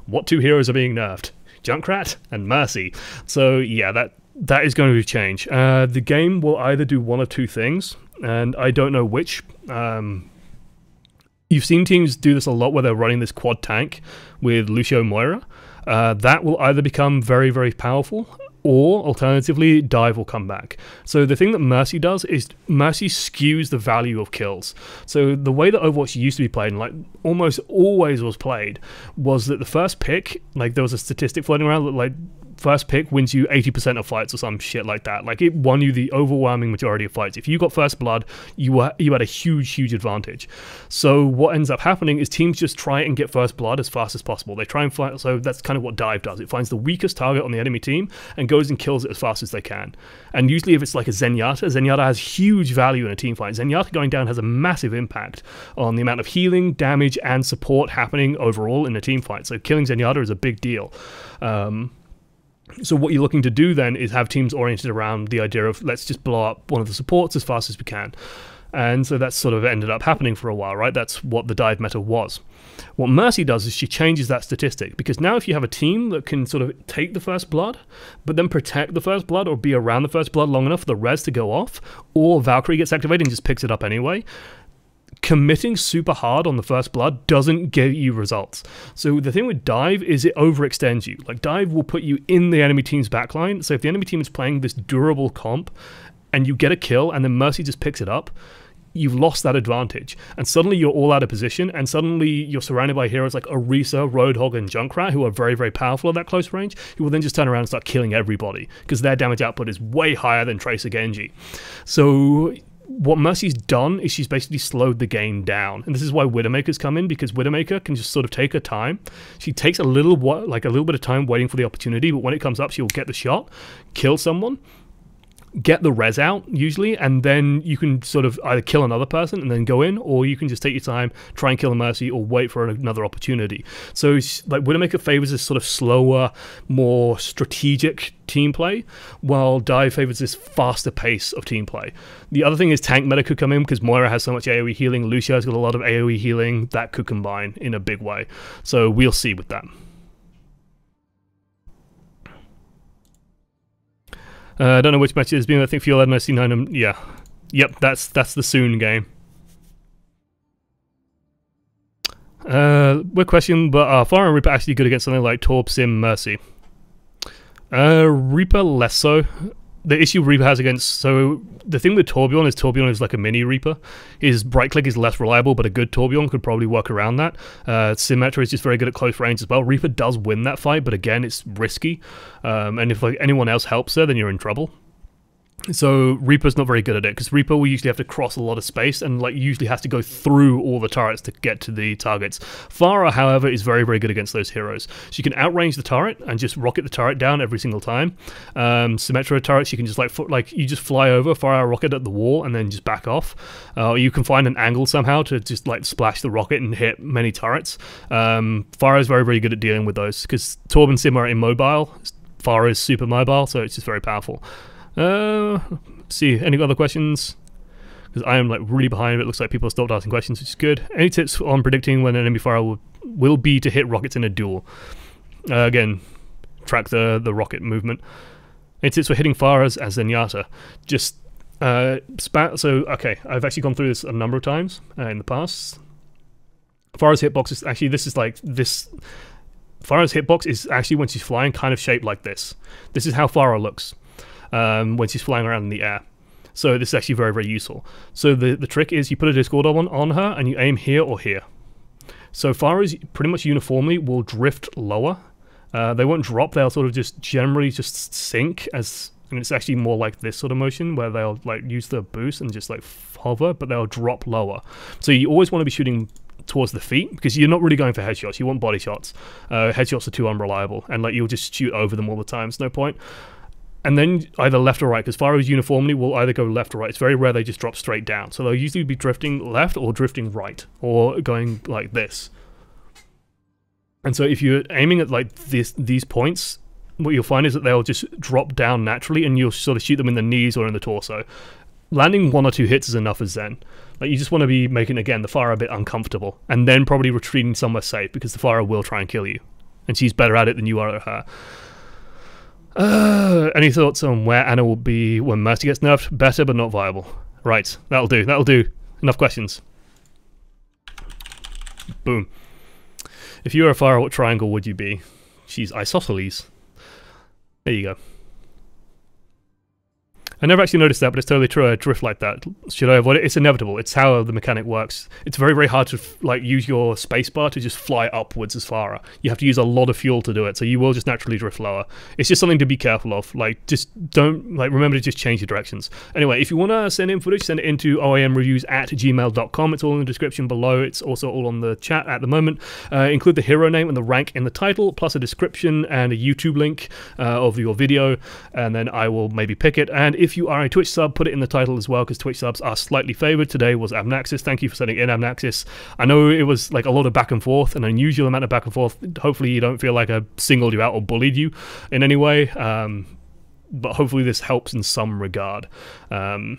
What two heroes are being nerfed? Junkrat and Mercy. So yeah, that is going to change. The game will either do one of two things, and I don't know which. You've seen teams do this a lot where they're running this quad tank with Lucio Moira. That will either become very, very powerful, or alternatively, dive will come back. So the thing that Mercy does is Mercy skews the value of kills. So the way that Overwatch used to be played, and like almost always was played, was that the first pick, like there was a statistic floating around that like first pick wins you 80% of fights or some shit like that. Like it won you the overwhelming majority of fights. If you got first blood, you had a huge advantage. So what ends up happening is teams just try and get first blood as fast as possible. They try and fight. So that's kind of what dive does. It finds the weakest target on the enemy team and goes and kills it as fast as they can. And usually if it's like a Zenyatta has huge value in a team fight. Zenyatta going down has a massive impact on the amount of healing, damage, and support happening overall in a team fight. So killing Zenyatta is a big deal. So what you're looking to do then is have teams oriented around the idea of let's just blow up one of the supports as fast as we can. And so that's sort of ended up happening for a while, right? That's what the dive meta was. What Mercy does is she changes that statistic, because now if you have a team that can sort of take the first blood, but then protect the first blood or be around the first blood long enough for the res to go off, or Valkyrie gets activated and just picks it up anyway, committing super hard on the first blood doesn't get you results. So the thing with dive is it overextends you. Like dive will put you in the enemy team's backline. So if the enemy team is playing this durable comp and you get a kill and then Mercy just picks it up, you've lost that advantage. And suddenly you're all out of position, and suddenly you're surrounded by heroes like Orisa, Roadhog, and Junkrat, who are very, very powerful at that close range, who will then just turn around and start killing everybody, because their damage output is way higher than Tracer Genji. So what Mercy's done is she's basically slowed the game down, and this is why Widowmaker's come in, because Widowmaker can just sort of take her time. She takes a little bit of time waiting for the opportunity, but when it comes up, she'll get the shot, kill someone, get the res out usually, and then you can sort of either kill another person and then go in, or you can just take your time, try and kill a Mercy, or wait for another opportunity. So like Widowmaker favors this sort of slower, more strategic team play, while Dive favors this faster pace of team play. The other thing is tank meta could come in, because Moira has so much AoE healing, Lucia's got a lot of AoE healing, that could combine in a big way. So we'll see with that. I don't know which match it is, I think Fuel had C9, yeah. Yep, that's the soon game. We're questioning, but are Pharah and Reaper actually good against something like Torb, Sim, Mercy? Reaper less so. The issue Reaper has against, so the thing with Torbjorn is like a mini Reaper. His right click is less reliable, but a good Torbjorn could probably work around that. Symmetra is just very good at close range as well. Reaper does win that fight, but again, it's risky. And if like anyone else helps her, then you're in trouble. So Reaper's not very good at it, because Reaper will usually have to cross a lot of space and like usually has to go through all the turrets to get to the targets. Pharah, however, is very, very good against those heroes. She can outrange the turret and just rocket the turret down every single time. Symmetra turrets, she can just like you just fly over, fire a rocket at the wall, and then just back off. You can find an angle somehow to just like splash the rocket and hit many turrets. Pharah is very, very good at dealing with those, because Torb and Sim are immobile. Pharah is super mobile, so it's just very powerful. See, any other questions? Because I am like really behind. It looks like people have stopped asking questions, which is good. Any tips on predicting when an enemy Pharah will be to hit rockets in a duel? Again, track the rocket movement. Any tips for hitting Pharahs as Zenyatta? Just so okay, I've actually gone through this a number of times in the past. Pharah's hitbox is actually Pharah's hitbox is actually, when she's flying, kind of shaped like this. This is how Pharah looks when she's flying around in the air. So this is actually very, very useful. So the trick is you put a Discord on her and you aim here or here. So Pharahs pretty much uniformly will drift lower. They won't drop, they'll sort of just generally just sink, and it's actually more like this sort of motion where they'll like use the boost and just like hover, but they'll drop lower. So you always want to be shooting towards the feet, because you're not really going for headshots, you want body shots. Headshots are too unreliable, and like you'll just shoot over them all the time, it's no point. And then either left or right, because Pharahs uniformly will either go left or right. It's very rare they just drop straight down. So they'll usually be drifting left or drifting right, or going like this. And so if you're aiming at like these points, what you'll find is that they'll just drop down naturally, and you'll sort of shoot them in the knees or in the torso. Landing 1 or 2 hits is enough as Zen. Like you just want to be making, again, the Pharah a bit uncomfortable, and then probably retreating somewhere safe, because the Pharah will try and kill you, and she's better at it than you are at her. Any thoughts on where Anna will be when Mercy gets nerfed? Better, but not viable. Right, that'll do. Enough questions. Boom. If you were a Pharah, what triangle would you be? She's isosceles. There you go. I never actually noticed that, but it's totally true. I drift like that. Should I avoid it? It's inevitable. It's how the mechanic works. It's very, very hard to like use your spacebar to just fly upwards as Pharah. You have to use a lot of fuel to do it, so you will just naturally drift lower. It's just something to be careful of. Like, just don't, like, remember to just change your directions. Anyway, if you want to send in footage, send it into oamreviews@gmail.com. It's all in the description below. It's also all on the chat at the moment. Include the hero name and the rank in the title, plus a description and a YouTube link of your video, and then I will maybe pick it. And if you are a Twitch sub, put it in the title as well, because Twitch subs are slightly favored. Today was Amnaxis. Thank you for sending in, Amnaxis. I know it was like a lot of back and forth, an unusual amount of back and forth. Hopefully you don't feel like I singled you out or bullied you in any way, but hopefully this helps in some regard. Yeah,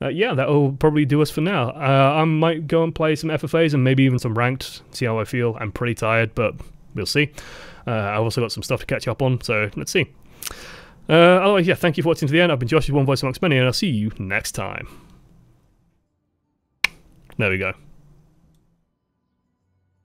that will probably do us for now. I might go and play some FFAs and maybe even some ranked, see how I feel. I'm pretty tired, but we'll see. I've also got some stuff to catch up on, so let's see. Otherwise, yeah, thank you for watching to the end. I've been Josh, one voice amongst many, and I'll see you next time. There we go.